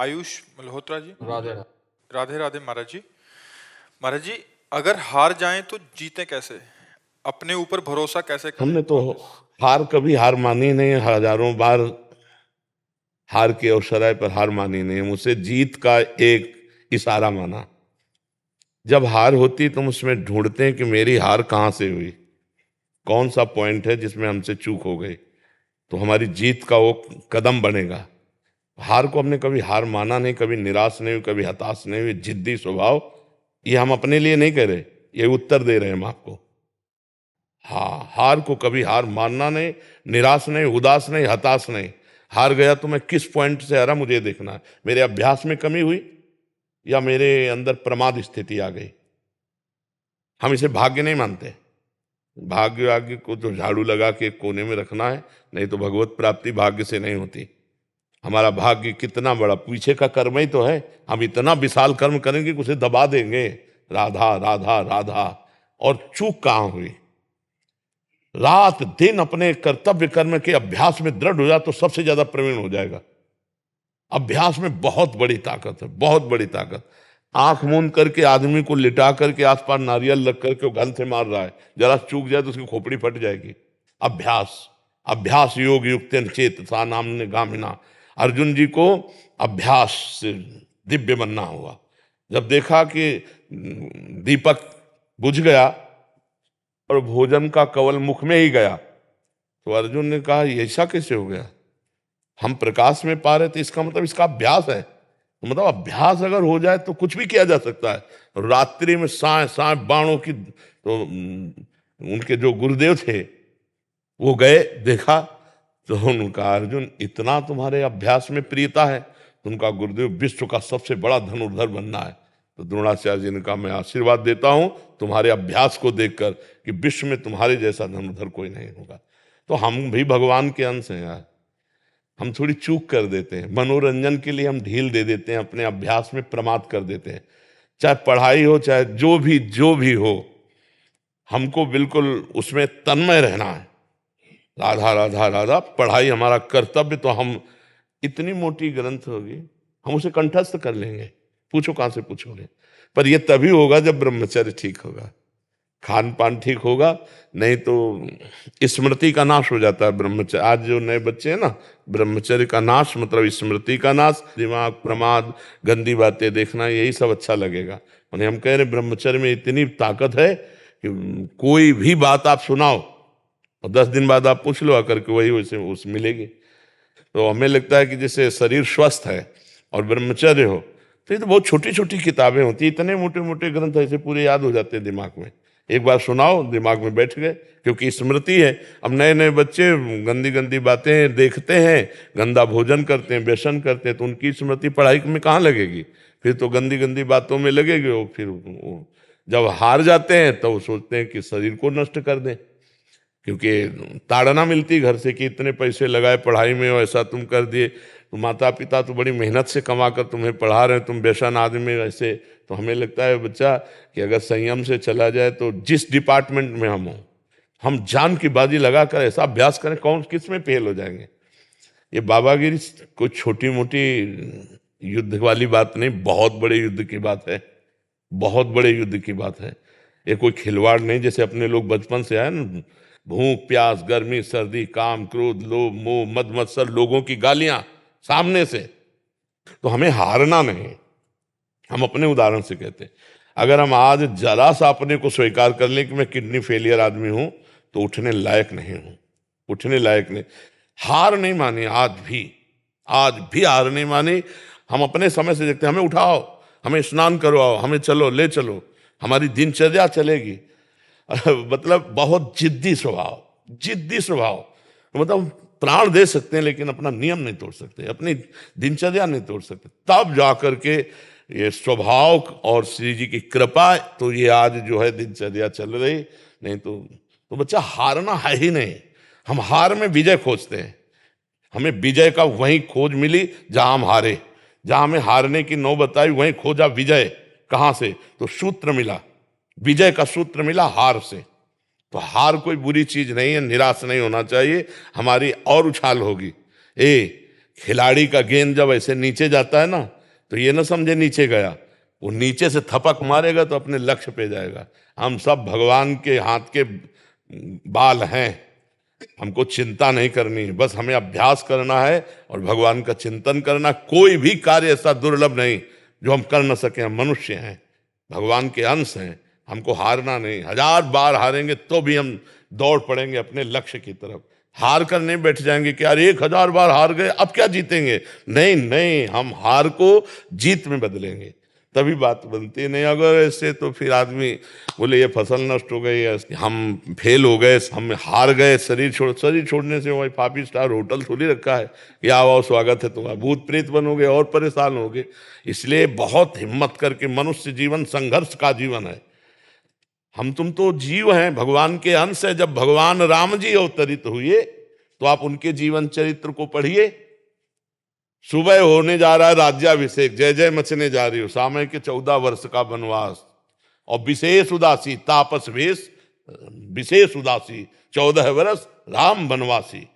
आयुष मल्होत्रा जी। राधे राधे। राधे राधे महाराज जी। महाराज जी, अगर हार जाएं तो जीते कैसे? अपने ऊपर भरोसा कैसे करें हमने तो वापस? हार कभी हार मानी नहीं, हजारों बार हार के अवसराय पर हार मानी नहीं, मुझसे जीत का एक इशारा माना। जब हार होती तो हम उसमें ढूंढते हैं कि मेरी हार कहाँ से हुई, कौन सा पॉइंट है जिसमें हमसे चूक हो गई, तो हमारी जीत का वो कदम बनेगा। हार को हमने कभी हार माना नहीं, कभी निराश नहीं हुई, कभी हताश नहीं हुई। जिद्दी स्वभाव, ये हम अपने लिए नहीं कह रहे, ये उत्तर दे रहे हैं हम आपको। हाँ, हार को कभी हार मानना नहीं, निराश नहीं, उदास नहीं, हताश नहीं। हार गया तो मैं किस पॉइंट से हारा मुझे देखना है। मेरे अभ्यास में कमी हुई या मेरे अंदर प्रमाद स्थिति आ गई। हम इसे भाग्य नहीं मानते। भाग्य को तो झाड़ू लगा के कोने में रखना है, नहीं तो भगवत प्राप्ति भाग्य से नहीं होती। हमारा भाग्य कितना बड़ा, पीछे का कर्म ही तो है। हम इतना विशाल कर्म करेंगे कि उसे दबा देंगे। राधा राधा राधा, और चूक कहाँ हुई। रात दिन अपने कर्तव्य कर्म के अभ्यास में दृढ़ हो जाए तो सबसे ज्यादा प्रवीण हो जाएगा। अभ्यास में बहुत बड़ी ताकत है, बहुत बड़ी ताकत। आंख मूंद करके आदमी को लिटा करके आसपास नारियल लग करके वो गन से मार रहा है, जरा चूक जाए तो उसकी खोपड़ी फट जाएगी। अभ्यास, अभ्यास योग युक्त चेत सा नाम गामिना। अर्जुन जी को अभ्यास से दिव्य बनना हुआ। जब देखा कि दीपक बुझ गया और भोजन का कवल मुख में ही गया, तो अर्जुन ने कहा ये ऐसा कैसे हो गया। हम प्रकाश में पा रहे थे, इसका मतलब इसका अभ्यास है। तो मतलब अभ्यास अगर हो जाए तो कुछ भी किया जा सकता है। रात्रि में साए साए बाणों की, तो उनके जो गुरुदेव थे वो गए, देखा तो उनका अर्जुन इतना तुम्हारे अभ्यास में प्रियता है, तो उनका गुरुदेव विश्व का सबसे बड़ा धनुर्धर बनना है। तो द्रोणाचार्य जी ने कहा मैं आशीर्वाद देता हूं तुम्हारे अभ्यास को देखकर कि विश्व में तुम्हारे जैसा धनुर्धर कोई नहीं होगा। तो हम भी भगवान के अंश हैं यार। हम थोड़ी चूक कर देते हैं, मनोरंजन के लिए हम ढील दे देते हैं, अपने अभ्यास में प्रमाद कर देते हैं। चाहे पढ़ाई हो, चाहे जो भी हो, हमको बिल्कुल उसमें तन्मय रहना है। राधा राधा राधा, पढ़ाई हमारा कर्तव्य। तो हम, इतनी मोटी ग्रंथ होगी हम उसे कंठस्थ कर लेंगे, पूछो कहां से पूछोगे। पर यह तभी होगा जब ब्रह्मचर्य ठीक होगा, खान पान ठीक होगा, नहीं तो स्मृति का नाश हो जाता है। ब्रह्मचर्य, आज जो नए बच्चे हैं ना, ब्रह्मचर्य का नाश मतलब स्मृति का नाश, दिमाग, प्रमाद, गंदी बातें देखना, यही सब अच्छा लगेगा। उन्हें हम कह रहे ब्रह्मचर्य में इतनी ताकत है कि कोई भी बात आप सुनाओ और 10 दिन बाद आप पूछ लो आकर के, वही वैसे उस मिलेगी। तो हमें लगता है कि जैसे शरीर स्वस्थ है और ब्रह्मचर्य हो, तो ये तो बहुत छोटी छोटी किताबें होती, इतने मोटे मोटे ग्रंथ ऐसे पूरे याद हो जाते हैं दिमाग में। एक बार सुनाओ दिमाग में बैठ गए, क्योंकि स्मृति है। अब नए नए बच्चे गंदी गंदी बातें देखते हैं, गंदा भोजन करते हैं, व्यसन करते हैं, तो उनकी स्मृति पढ़ाई में कहाँ लगेगी। फिर तो गंदी गंदी बातों में लगेगी। वो फिर जब हार जाते हैं तो सोचते हैं कि शरीर को नष्ट कर दें, क्योंकि ताड़ना मिलती घर से कि इतने पैसे लगाए पढ़ाई में और ऐसा तुम कर दिए। तो माता पिता तो बड़ी मेहनत से कमा कर तुम्हें पढ़ा रहे हैं, तुम व्यसन आदमी ऐसे। तो हमें लगता है बच्चा कि अगर संयम से चला जाए तो जिस डिपार्टमेंट में हम हो, हम जान की बाजी लगाकर ऐसा अभ्यास करें, कौन किस में फेल हो जाएंगे। ये बाबागिरी कोई छोटी मोटी युद्ध वाली बात नहीं, बहुत बड़े युद्ध की बात है, बहुत बड़े युद्ध की बात है। ये कोई खिलवाड़ नहीं। जैसे अपने लोग बचपन से आए ना, भूख प्यास गर्मी सर्दी काम क्रोध लोभ मोह मद मत्सर, लोगों की गालियां सामने से, तो हमें हारना नहीं। हम अपने उदाहरण से कहते हैं, अगर हम आज जरा सा अपने को स्वीकार कर लें कि मैं किडनी फेलियर आदमी हूं, तो उठने लायक नहीं हूं, उठने लायक नहीं। हार नहीं मानी, आज भी हार नहीं मानी। हम अपने समय से देखते हैं, हमें उठाओ, हमें स्नान करवाओ, हमें चलो ले चलो, हमारी दिनचर्या चलेगी। मतलब बहुत जिद्दी स्वभाव, जिद्दी स्वभाव। मतलब प्राण दे सकते हैं लेकिन अपना नियम नहीं तोड़ सकते, अपनी दिनचर्या नहीं तोड़ सकते। तब जाकर के ये स्वभाव और श्री जी की कृपा, तो ये आज जो है दिनचर्या चल रही। नहीं तो बच्चा हारना है ही नहीं। हम हार में विजय खोजते हैं, हमें विजय का वहीं खोज मिली जहां हम हारे। जहां हमें हारने की नौबत आई वहीं खोजा विजय। कहां से? तो सूत्र मिला, विजय का सूत्र मिला हार से। तो हार कोई बुरी चीज नहीं है, निराश नहीं होना चाहिए, हमारी और उछाल होगी। खिलाड़ी का गेंद जब ऐसे नीचे जाता है ना, तो ये ना समझे नीचे गया, वो नीचे से थपक मारेगा तो अपने लक्ष्य पे जाएगा। हम सब भगवान के हाथ के बाल हैं, हमको चिंता नहीं करनी है, बस हमें अभ्यास करना है और भगवान का चिंतन करना। कोई भी कार्य ऐसा दुर्लभ नहीं जो हम कर न सके। हम मनुष्य हैं, भगवान के अंश हैं, हमको हारना नहीं। 1000 बार हारेंगे तो भी हम दौड़ पड़ेंगे अपने लक्ष्य की तरफ। हार कर नहीं बैठ जाएंगे कि यार 1000 बार हार गए अब क्या जीतेंगे। नहीं नहीं, हम हार को जीत में बदलेंगे, तभी बात बनती है। नहीं अगर ऐसे तो फिर आदमी बोले ये फसल नष्ट हो गई है, हम फेल हो गए, हम हार गए, शरीर छोड़ने से वही 5 स्टार होटल थोड़ी रखा है कि आओ आओ स्वागत है तुम्हारा, भूत प्रेत बनोगे और परेशान होगे। इसलिए बहुत हिम्मत करके, मनुष्य जीवन संघर्ष का जीवन है। हम तुम तो जीव हैं, भगवान के अंश है। जब भगवान राम जी अवतरित हुए तो आप उनके जीवन चरित्र को पढ़िए। सुबह होने जा रहा है राज्याभिषेक, जय जय मचने जा रही हो, सामय के 14 वर्ष का वनवास, और विशेष उदासी तापस वेश, विशेष उदासी 14 वर्ष राम वनवासी।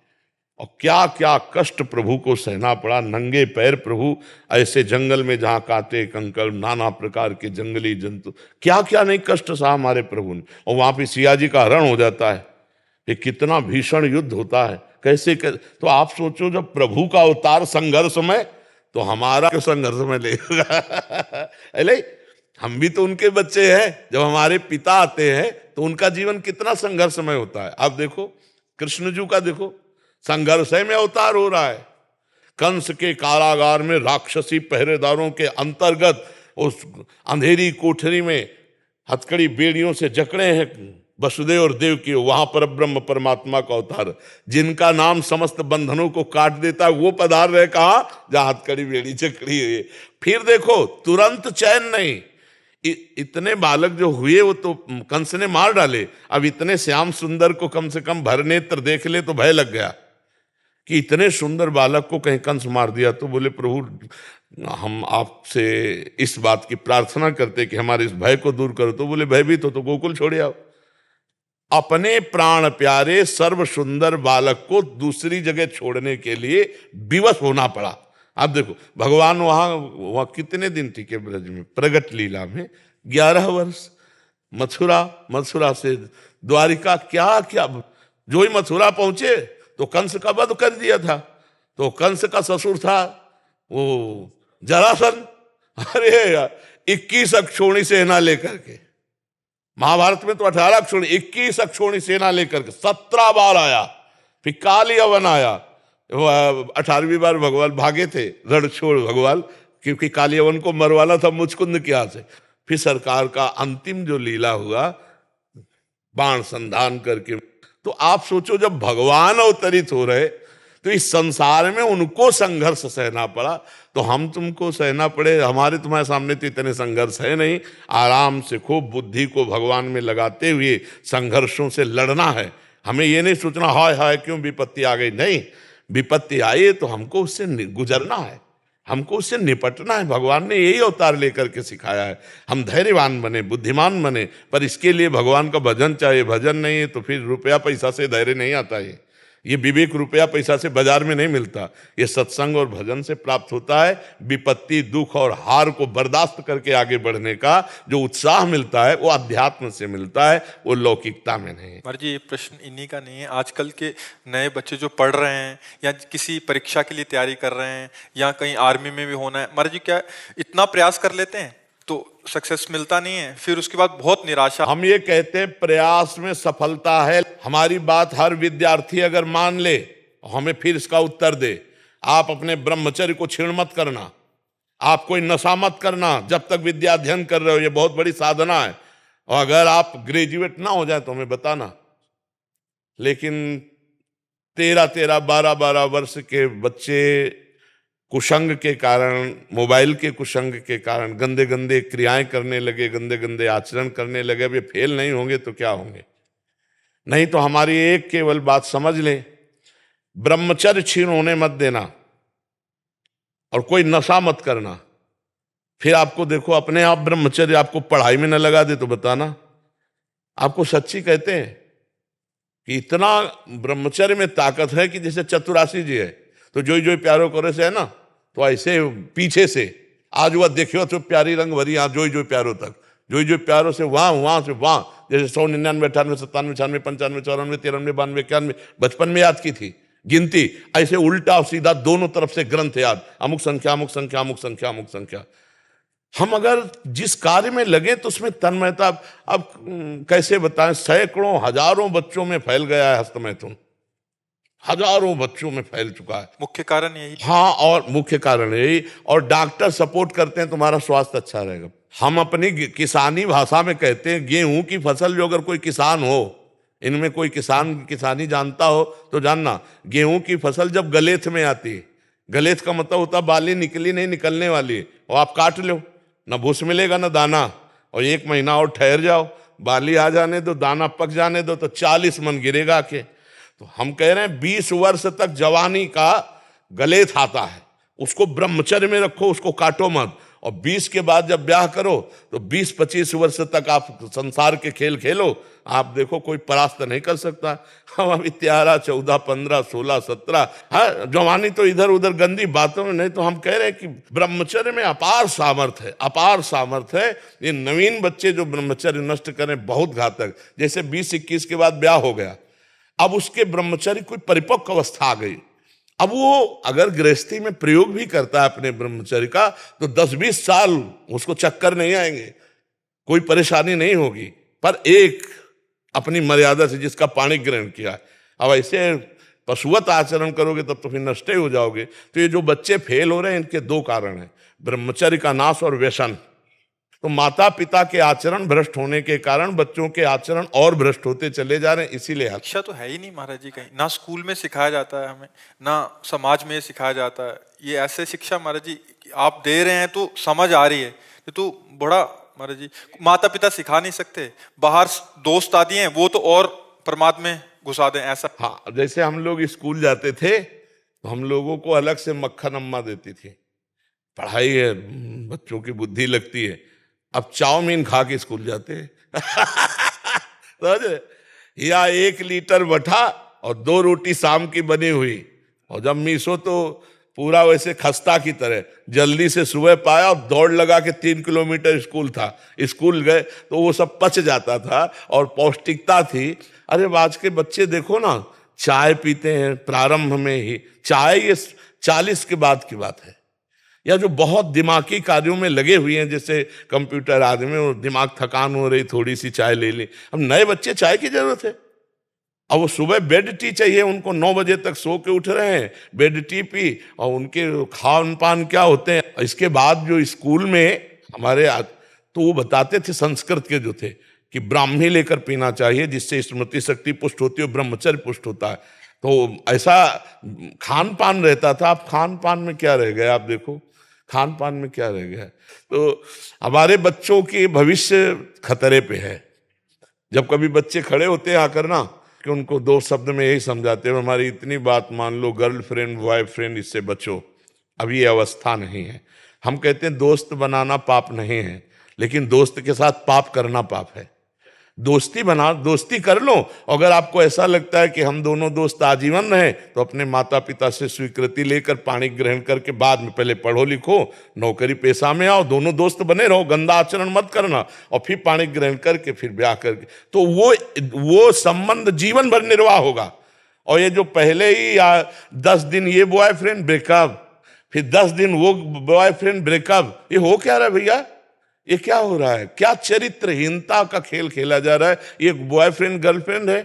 और क्या क्या कष्ट प्रभु को सहना पड़ा, नंगे पैर प्रभु ऐसे जंगल में जहां कांटे कंकड़ नाना प्रकार के जंगली जंतु, क्या क्या नहीं कष्ट सहा हमारे प्रभु ने। और वहां पे सिया जी का हरण हो जाता है, ये कितना भीषण युद्ध होता है। कैसे तो आप सोचो, जब प्रभु का अवतार संघर्ष में, तो हमारा संघर्ष में लेगा। अरे हम भी तो उनके बच्चे हैं। जब हमारे पिता आते हैं तो उनका जीवन कितना संघर्षमय होता है। आप देखो कृष्ण जी का, देखो संघर्ष में अवतार हो रहा है। कंस के कारागार में राक्षसी पहरेदारों के अंतर्गत उस अंधेरी कोठरी में हथकड़ी बेड़ियों से जकड़े हैं वसुदेव और देव की, वहां पर ब्रह्म परमात्मा का अवतार, जिनका नाम समस्त बंधनों को काट देता है, वो पधार रहे कहा जहां हथकड़ी बेड़ी जकड़ी है। फिर देखो तुरंत चैन नहीं, इतने बालक जो हुए वो तो कंस ने मार डाले, अब इतने श्याम सुंदर को कम से कम भरनेत्र देख ले तो भय लग गया कि इतने सुंदर बालक को कहीं कंस मार दिया। तो बोले प्रभु हम आपसे इस बात की प्रार्थना करते कि हमारे इस भय को दूर करो। तो बोले भयभीत हो तो गोकुल छोड़े आओ। अपने प्राण प्यारे सर्व सुंदर बालक को दूसरी जगह छोड़ने के लिए विवश होना पड़ा। आप देखो भगवान वहां कितने दिन टिके ब्रज में, प्रगट लीला में 11 वर्ष। मथुरा से द्वारिका, क्या क्या, जो ही मथुरा पहुंचे तो कंस का वध कर दिया था। तो कंस का ससुर था वो जरासंध, अरे 21 अक्षौणी सेना लेकर के, महाभारत में तो 18 अक्षौणी, 21 अक्षौणी सेना लेकर के 17 बार आया। फिर काली अवन आया, 18वीं बार भगवान भागे थे रण छोड़ भगवान, क्योंकि काली अवन को मरवाना था मुचकुंद के हाथ से। फिर सरकार का अंतिम जो लीला हुआ बाण संधान करके। तो आप सोचो जब भगवान अवतरित हो रहे तो इस संसार में उनको संघर्ष सहना पड़ा, तो हम तुमको सहना पड़े। हमारे तुम्हारे सामने तो इतने संघर्ष है नहीं, आराम से खूब बुद्धि को भगवान में लगाते हुए संघर्षों से लड़ना है। हमें ये नहीं सोचना हाय हाय क्यों विपत्ति आ गई, नहीं, विपत्ति आई तो हमको उससे गुजरना है, हमको उससे निपटना है। भगवान ने यही अवतार लेकर के सिखाया है, हम धैर्यवान बने, बुद्धिमान बने। पर इसके लिए भगवान का भजन चाहिए, भजन नहीं है तो फिर रुपया पैसा से धैर्य नहीं आता है। ये विवेक रुपया पैसा से बाजार में नहीं मिलता, ये सत्संग और भजन से प्राप्त होता है। विपत्ति दुख और हार को बर्दाश्त करके आगे बढ़ने का जो उत्साह मिलता है वो अध्यात्म से मिलता है, वो लौकिकता में नहीं। महाराज जी ये प्रश्न इन्हीं का नहीं है, आजकल के नए बच्चे जो पढ़ रहे हैं या किसी परीक्षा के लिए तैयारी कर रहे हैं या कहीं आर्मी में भी होना है, महाराज जी क्या इतना प्रयास कर लेते हैं तो सक्सेस मिलता नहीं है, फिर उसके बाद बहुत निराशा। हम ये कहते हैं प्रयास में सफलता है। हमारी बात हर विद्यार्थी अगर मान ले, हमें फिर इसका उत्तर दे, आप अपने ब्रह्मचर्य को क्षीण मत करना, आप कोई नशा मत करना जब तक विद्या अध्ययन कर रहे हो, ये बहुत बड़ी साधना है। और अगर आप ग्रेजुएट ना हो जाए तो हमें बताना। लेकिन 13-13, 12-12 वर्ष के बच्चे कुसंग के कारण, मोबाइल के कुसंग के कारण गंदे गंदे क्रियाएं करने लगे, गंदे गंदे आचरण करने लगे। अब ये फेल नहीं होंगे तो क्या होंगे? नहीं तो हमारी एक केवल बात समझ लें, ब्रह्मचर्य क्षीण होने मत देना और कोई नशा मत करना। फिर आपको देखो अपने आप ब्रह्मचर्य आपको पढ़ाई में न लगा दे तो बताना। आपको सच्ची कहते हैं कि इतना ब्रह्मचर्य में ताकत है कि जैसे चतुरासी जी है, तो जोई जोई प्यारो करे से है ना, तो ऐसे पीछे से आज वह देखियो तो प्यारी रंग भरी, यहाँ जोई जोई प्यारो तक, जोई जोई प्यारो से वहां से वहां, जैसे 100, 99, 98, 97, 96, 95, 94, 93, 92, 91 बचपन में याद की थी गिनती, ऐसे उल्टा और सीधा दोनों तरफ से ग्रंथ याद, अमुक संख्या अमुक संख्या अमुक संख्या अमुक संख्या। हम अगर जिस कार्य में लगे तो उसमें तन्मयता, अब कैसे बताएं, सैकड़ों हजारों बच्चों में फैल गया है हस्तमैथुन, हजारों बच्चों में फैल चुका है। मुख्य कारण यही। हाँ, और मुख्य कारण यही, और डॉक्टर सपोर्ट करते हैं तुम्हारा स्वास्थ्य अच्छा रहेगा। हम अपनी किसानी भाषा में कहते हैं गेहूं की फसल, जो अगर कोई किसान हो, इनमें कोई किसानी जानता हो तो जानना, गेहूं की फसल जब गलेथ में आती है, गलेथ का मतलब होता बाली निकली नहीं निकलने वाली, और आप काट लो, ना भूस मिलेगा ना दाना, और 1 महीना और ठहर जाओ, बाली आ जाने दो, दाना पक जाने दो, तो 40 मन गिरेगा के। तो हम कह रहे हैं 20 वर्ष तक जवानी का गलेथ आता है, उसको ब्रह्मचर्य में रखो, उसको काटो मत, और 20 के बाद जब ब्याह करो तो 20-25 वर्ष तक आप संसार के खेल खेलो, आप देखो कोई परास्त नहीं कर सकता। हम अभी 13, 14, 15, 16, 17, हाँ, जवानी तो इधर उधर गंदी बातों में नहीं। तो हम कह रहे हैं कि ब्रह्मचर्य में अपार सामर्थ्य है, अपार सामर्थ्य है। ये नवीन बच्चे जो ब्रह्मचर्य नष्ट करें बहुत घातक, जैसे 20-21 के बाद ब्याह हो गया, अब उसके ब्रह्मचर्य कोई परिपक्व अवस्था आ गई, अब वो अगर गृहस्थी में प्रयोग भी करता है अपने ब्रह्मचर्य का, तो 10-20 साल उसको चक्कर नहीं आएंगे, कोई परेशानी नहीं होगी, पर एक अपनी मर्यादा से जिसका पाणी ग्रहण किया है। अब ऐसे पशुवत आचरण करोगे तब तो फिर नष्ट ही हो जाओगे। तो ये जो बच्चे फेल हो रहे हैं, इनके 2 कारण हैं, ब्रह्मचर्य का नाश और व्यसन। तो माता पिता के आचरण भ्रष्ट होने के कारण बच्चों के आचरण और भ्रष्ट होते चले जा रहे हैं। इसीलिए शिक्षा तो है ही नहीं महाराज जी, कहीं ना स्कूल में सिखाया जाता है हमें, ना समाज में सिखाया जाता है। ये ऐसे शिक्षा महाराज जी आप दे रहे हैं तो समझ आ रही है, ये तो बड़ा महाराज जी माता पिता सिखा नहीं सकते, बाहर दोस्त आदि हैं वो तो और प्रमाद में घुसा दें ऐसा। हाँ, जैसे हम लोग स्कूल जाते थे तो हम लोगों को अलग से मक्खन अम्मा देती थी, पढ़ाई है, बच्चों की बुद्धि लगती है। अब चाउमीन खा के स्कूल जाते तो या 1 लीटर बठा और 2 रोटी शाम की बनी हुई, और जब मीसो तो पूरा वैसे खस्ता की तरह जल्दी से सुबह पाया और दौड़ लगा के 3 किलोमीटर स्कूल था, स्कूल गए तो वो सब पच जाता था और पौष्टिकता थी। अरे आज के बच्चे देखो ना, चाय पीते हैं प्रारंभ में ही, चाय ये 40 के बाद की बात है, या जो बहुत दिमागी कार्यों में लगे हुए हैं, जैसे कंप्यूटर आदि में, और दिमाग थकान हो रही, थोड़ी सी चाय ले ली। अब नए बच्चे चाय की जरूरत है, अब वो सुबह बेड टी चाहिए उनको, 9 बजे तक सो के उठ रहे हैं, बेड टी पी, और उनके खान पान क्या होते हैं। इसके बाद जो स्कूल में हमारे तो वो बताते थे, संस्कृत के जो थे, कि ब्राह्मी लेकर पीना चाहिए जिससे स्मृति शक्ति पुष्ट होती है, ब्रह्मचर्य पुष्ट होता है। तो ऐसा खान पान रहता था। अब खान पान में क्या रह गया, आप देखो खान पान में क्या रह गया। तो हमारे बच्चों की भविष्य खतरे पे है। जब कभी बच्चे खड़े होते हैं आकर ना, कि उनको 2 शब्द में यही समझाते हैं, हमारी इतनी बात मान लो, गर्लफ्रेंड बॉयफ्रेंड इससे बचो, अब ये अवस्था नहीं है। हम कहते हैं दोस्त बनाना पाप नहीं है, लेकिन दोस्त के साथ पाप करना पाप है। दोस्ती बना, दोस्ती कर लो। अगर आपको ऐसा लगता है कि हम दोनों दोस्त आजीवन रहे, तो अपने माता पिता से स्वीकृति लेकर पाणी ग्रहण करके बाद में पहले पढ़ो लिखो, नौकरी पेशा में आओ, दोनों दोस्त बने रहो, गंदा आचरण मत करना, और फिर पाणी ग्रहण करके फिर ब्याह करके, तो वो संबंध जीवन भर निर्वाह होगा। और ये जो पहले ही 10 दिन ये बॉयफ्रेंड ब्रेकअप, फिर 10 दिन वो बॉयफ्रेंड ब्रेकअप, ये हो क्या रहा है भैया? ये क्या हो रहा है? क्या चरित्रहीनता का खेल खेला जा रहा है? ये बॉयफ्रेंड गर्लफ्रेंड है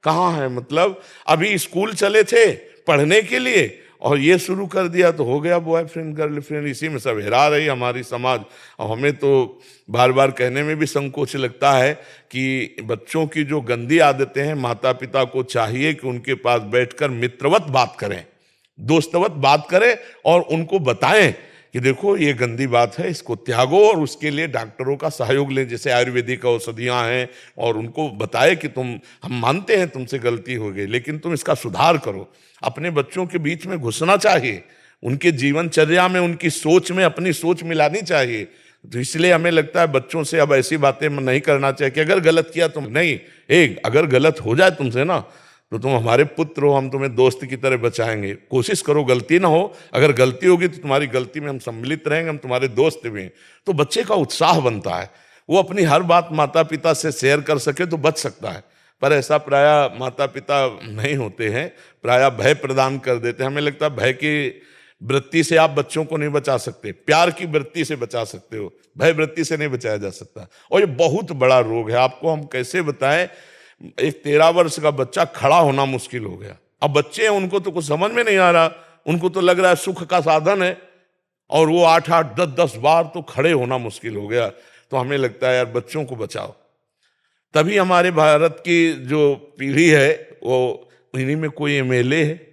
कहाँ है? मतलब अभी स्कूल चले थे पढ़ने के लिए और ये शुरू कर दिया तो हो गया बॉयफ्रेंड गर्लफ्रेंड। इसी में सब हेरा रही हमारी समाज। और हमें तो बार बार कहने में भी संकोच लगता है कि बच्चों की जो गंदी आदतें हैं, माता पिता को चाहिए कि उनके पास बैठकर मित्रवत बात करें, दोस्तवत बात करें और उनको बताएं कि देखो ये गंदी बात है, इसको त्यागो, और उसके लिए डॉक्टरों का सहयोग लें, जैसे आयुर्वेदिक औषधियां हैं, और उनको बताए कि हम मानते हैं तुमसे गलती हो गई, लेकिन तुम इसका सुधार करो। अपने बच्चों के बीच में घुसना चाहिए, उनके जीवनचर्या में, उनकी सोच में अपनी सोच मिलानी चाहिए। तो इसलिए हमें लगता है बच्चों से अब ऐसी बातें नहीं करना चाहिए कि अगर गलत किया तुम नहीं, अगर गलत हो जाए तुमसे ना, तो तुम हमारे पुत्र हो, हम तुम्हें दोस्त की तरह बचाएंगे, कोशिश करो गलती ना हो, अगर गलती होगी तो तुम्हारी गलती में हम सम्मिलित रहेंगे, हम तुम्हारे दोस्त भी हैं। तो बच्चे का उत्साह बनता है, वो अपनी हर बात माता पिता से शेयर कर सके तो बच सकता है। पर ऐसा प्रायः माता पिता नहीं होते हैं, प्रायः भय प्रदान कर देते हैं। हमें लगता है भय की वृत्ति से आप बच्चों को नहीं बचा सकते, प्यार की वृत्ति से बचा सकते हो, भय वृत्ति से नहीं बचाया जा सकता। और ये बहुत बड़ा रोग है, आपको हम कैसे बताएं। एक 13 वर्ष का बच्चा खड़ा होना मुश्किल हो गया। अब बच्चे हैं, उनको तो कुछ समझ में नहीं आ रहा, उनको तो लग रहा है सुख का साधन है, और वो 8-8 10-10 बार तो खड़े होना मुश्किल हो गया। तो हमें लगता है यार बच्चों को बचाओ। तभी हमारे भारत की जो पीढ़ी है वो इन्हीं में कोई एमएलए है,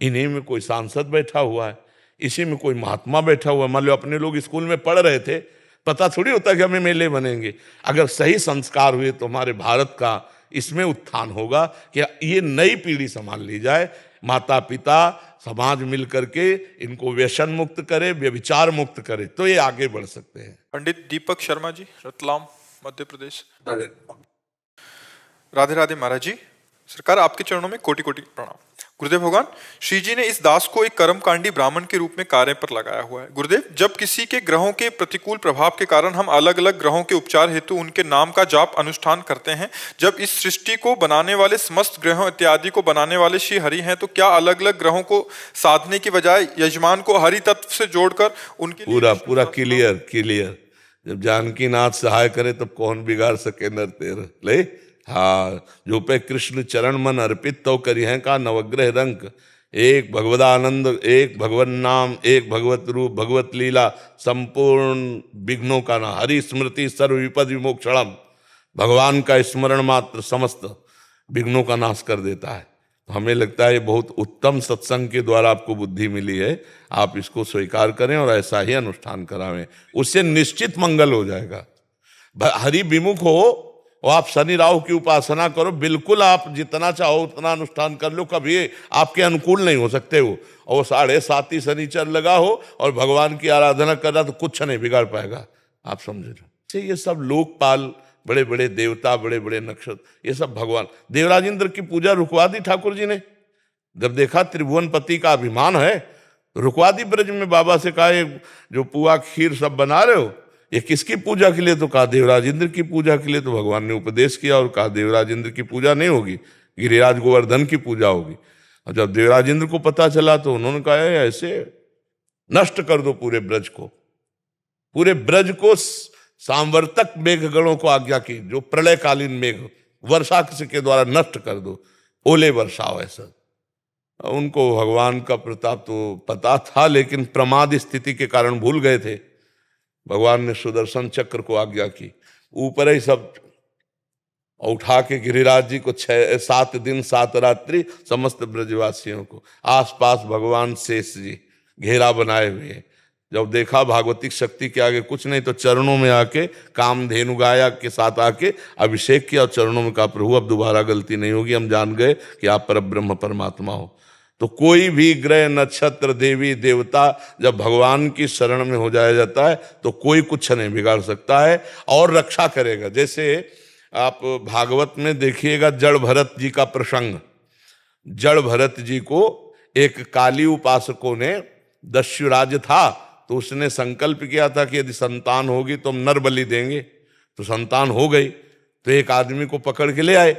इन्हीं में कोई सांसद बैठा हुआ है, इसी में कोई महात्मा बैठा हुआ है। मान लो अपने लोग स्कूल में पढ़ रहे थे, पता थोड़ी होता कि हम एमएलए बनेंगे। अगर सही संस्कार हुए तो हमारे भारत का इसमें उत्थान होगा कि ये नई पीढ़ी संभाल ली जाए, माता पिता समाज मिल करके इनको व्यसन मुक्त करे, व्यभिचार मुक्त करे, तो ये आगे बढ़ सकते हैं। पंडित दीपक शर्मा जी, रतलाम, मध्य प्रदेश। राधे राधे महाराज जी, सरकार आपके चरणों में कोटि कोटि प्रणाम। गुरुदेव भगवान, श्री जी ने इस दास को एक कर्मकांडी ब्राह्मण के रूप में कार्य पर लगाया हुआ है। गुरुदेव, जब किसी के ग्रहों के प्रतिकूल प्रभाव के कारण हम अलग अलग ग्रहों के उपचार हेतु उनके नाम का जाप अनुष्ठान करते हैं, जब इस सृष्टि को बनाने वाले समस्त ग्रहों इत्यादि को बनाने वाले श्री हरि हैं, तो क्या अलग अलग ग्रहों को साधने की बजाय यजमान को हरि तत्व से जोड़कर उनके पूरा क्लियर। जब जानकी नाथ सहाय करे तब कौन बिगाड़ सके नर तेर ले। हाँ, जो पे कृष्ण चरण मन अर्पित तो करी है का नवग्रह रंक। एक भगवदानंद, एक भगवत नाम, एक भगवत रूप, भगवत लीला, संपूर्ण विघ्नों का ना हरि स्मृति सर्व विपद विमोक्षणम। भगवान का स्मरण मात्र समस्त विघ्नों का नाश कर देता है। तो हमें लगता है ये बहुत उत्तम सत्संग के द्वारा आपको बुद्धि मिली है, आप इसको स्वीकार करें और ऐसा ही अनुष्ठान करावें, उससे निश्चित मंगल हो जाएगा। हरि विमुख हो और आप शनि राहु की उपासना करो, बिल्कुल आप जितना चाहो उतना अनुष्ठान कर लो, कभी आपके अनुकूल नहीं हो सकते हो। और 7.5 शनिचर लगा हो और भगवान की आराधना कर रहा तो कुछ नहीं बिगाड़ पाएगा, आप समझे। ये सब लोकपाल, बड़े बड़े देवता, बड़े बड़े नक्षत्र, ये सब भगवान। देवराज इंद्र की पूजा रुकवा दी ठाकुर जी ने, जब देखा त्रिभुवनपति का अभिमान है, रुकवा दी। ब्रज में बाबा से कहा ये जो पुआ खीर सब बना रहे हो ये किसकी पूजा के लिए, तो कहा देवराज इंद्र की पूजा के लिए। तो भगवान ने उपदेश किया और कहा देवराज इंद्र की पूजा नहीं होगी, गिरिराज गोवर्धन की पूजा होगी। और जब देवराज इंद्र को पता चला तो उन्होंने कहा ऐसे नष्ट कर दो पूरे ब्रज को, पूरे ब्रज को सांवर्तक मेघगणों को आज्ञा की, जो प्रलयकालीन मेघ वर्षा के द्वारा नष्ट कर दो, ओले वर्षाओ ऐसा। उनको भगवान का प्रताप तो पता था, लेकिन प्रमाद स्थिति के कारण भूल गए थे। भगवान ने सुदर्शन चक्र को आज्ञा की, ऊपर ही सब उठा के गिरिराज जी को 7 दिन 7 रात्रि समस्त ब्रजवासियों को, आसपास भगवान शेष जी घेरा बनाए हुए। जब देखा भागवतिक शक्ति के आगे कुछ नहीं, तो चरणों में आके कामधेनु गाया के साथ आके अभिषेक किया और चरणों में कहा प्रभु अब दोबारा गलती नहीं होगी, हम जान गए कि आप परब्रह्म परमात्मा हो। तो कोई भी ग्रह नक्षत्र देवी देवता जब भगवान की शरण में हो जाया जाता है तो कोई कुछ नहीं बिगाड़ सकता है और रक्षा करेगा। जैसे आप भागवत में देखिएगा जड़ भरत जी का प्रसंग। जड़ भरत जी को एक काली उपासकों ने, दस्युराज था तो उसने संकल्प किया था कि यदि संतान होगी तो हम नर बलि देंगे। तो संतान हो गई तो एक आदमी को पकड़ के ले आए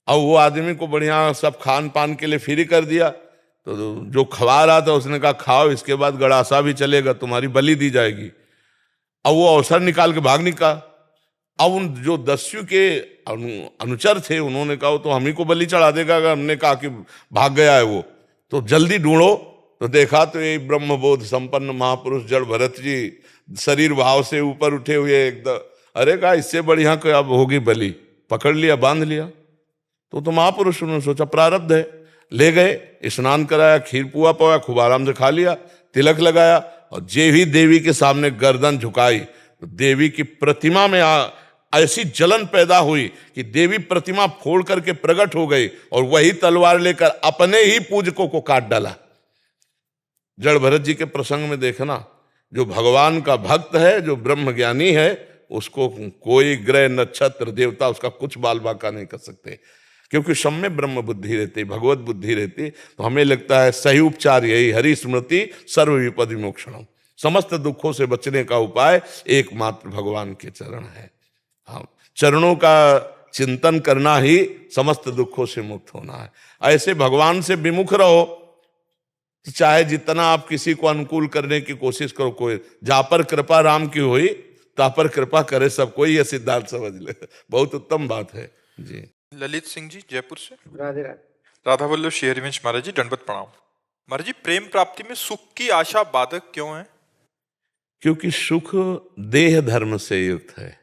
और वो आदमी को बढ़िया सब खान पान के लिए फ्री कर दिया। तो जो खवा रहा था उसने कहा खाओ, इसके बाद गड़ासा भी चलेगा, तुम्हारी बलि दी जाएगी। अब वो अवसर निकाल के भाग निकला। अब उन जो दस्यु के अनुचर थे उन्होंने कहा तो हम ही को बलि चढ़ा देगा। अगर हमने कहा कि भाग गया है वो, तो जल्दी ढूंढो। तो देखा तो ये ब्रह्मबोध संपन्न महापुरुष जड़ भरत जी शरीर भाव से ऊपर उठे हुए एकदम। अरे कहा इससे बढ़िया कोई अब होगी बलि, पकड़ लिया, बांध लिया। तो महापुरुष ने सोचा प्रारब्ध है, ले गए, स्नान कराया, खीर पुआ पवाया, खूब आराम से खा लिया, तिलक लगाया। और जे ही देवी के सामने गर्दन झुकाई तो देवी की प्रतिमा में ऐसी जलन पैदा हुई कि देवी प्रतिमा फोड़ करके प्रकट हो गई और वही तलवार लेकर अपने ही पूजकों को काट डाला। जड़ भरत जी के प्रसंग में देखना, जो भगवान का भक्त है, जो ब्रह्म ज्ञानी है, उसको कोई ग्रह नक्षत्र देवता उसका कुछ बाल बाका नहीं कर सकते। क्योंकि सब में ब्रह्म बुद्धि रहती, भगवत बुद्धि रहती, तो हमें लगता है सही उपचार यही, हरि स्मृति सर्व विपद विमोक्षणम। समस्त दुखों से बचने का उपाय एकमात्र भगवान के चरण है। हाँ, चरणों का चिंतन करना ही समस्त दुखों से मुक्त होना है। ऐसे भगवान से विमुख रहो, तो चाहे जितना आप किसी को अनुकूल करने की कोशिश करो, कोई जा पर कृपा राम की हुई ता पर कृपा करे सब कोई, यह सिद्धांत समझ ले। बहुत उत्तम बात है जी। ललित सिंह जी जयपुर से। राधे राधे। राधा वल्लभ शेरवंश महाराज जी, दंडवत प्रणाम। महाराज जी, प्रेम प्राप्ति में सुख की आशा बाधक क्यों है? क्योंकि सुख देह धर्म से युक्त है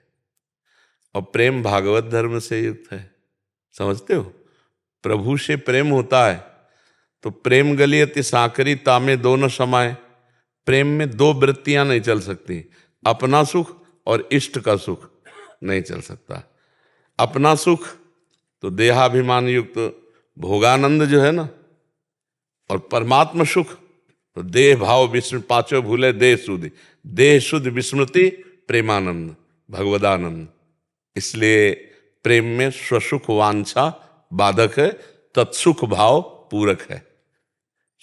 और प्रेम भागवत धर्म से युक्त है। समझते हो? प्रभु से प्रेम होता है तो प्रेम गलियति साकरी तामे दोनों समाये। प्रेम में दो वृत्तियां नहीं चल सकती, अपना सुख और इष्ट का सुख नहीं चल सकता। अपना सुख तो देहाभिमान युक्त भोगानंद जो है ना, और परमात्मा सुख तो देह भाव विस्मृ पांचों भूले देह शुद्धि, देह शुद्ध विस्मृति प्रेमानंद भगवदानंद। इसलिए प्रेम में स्वसुख वांछा बाधक है, तत्सुख भाव पूरक है।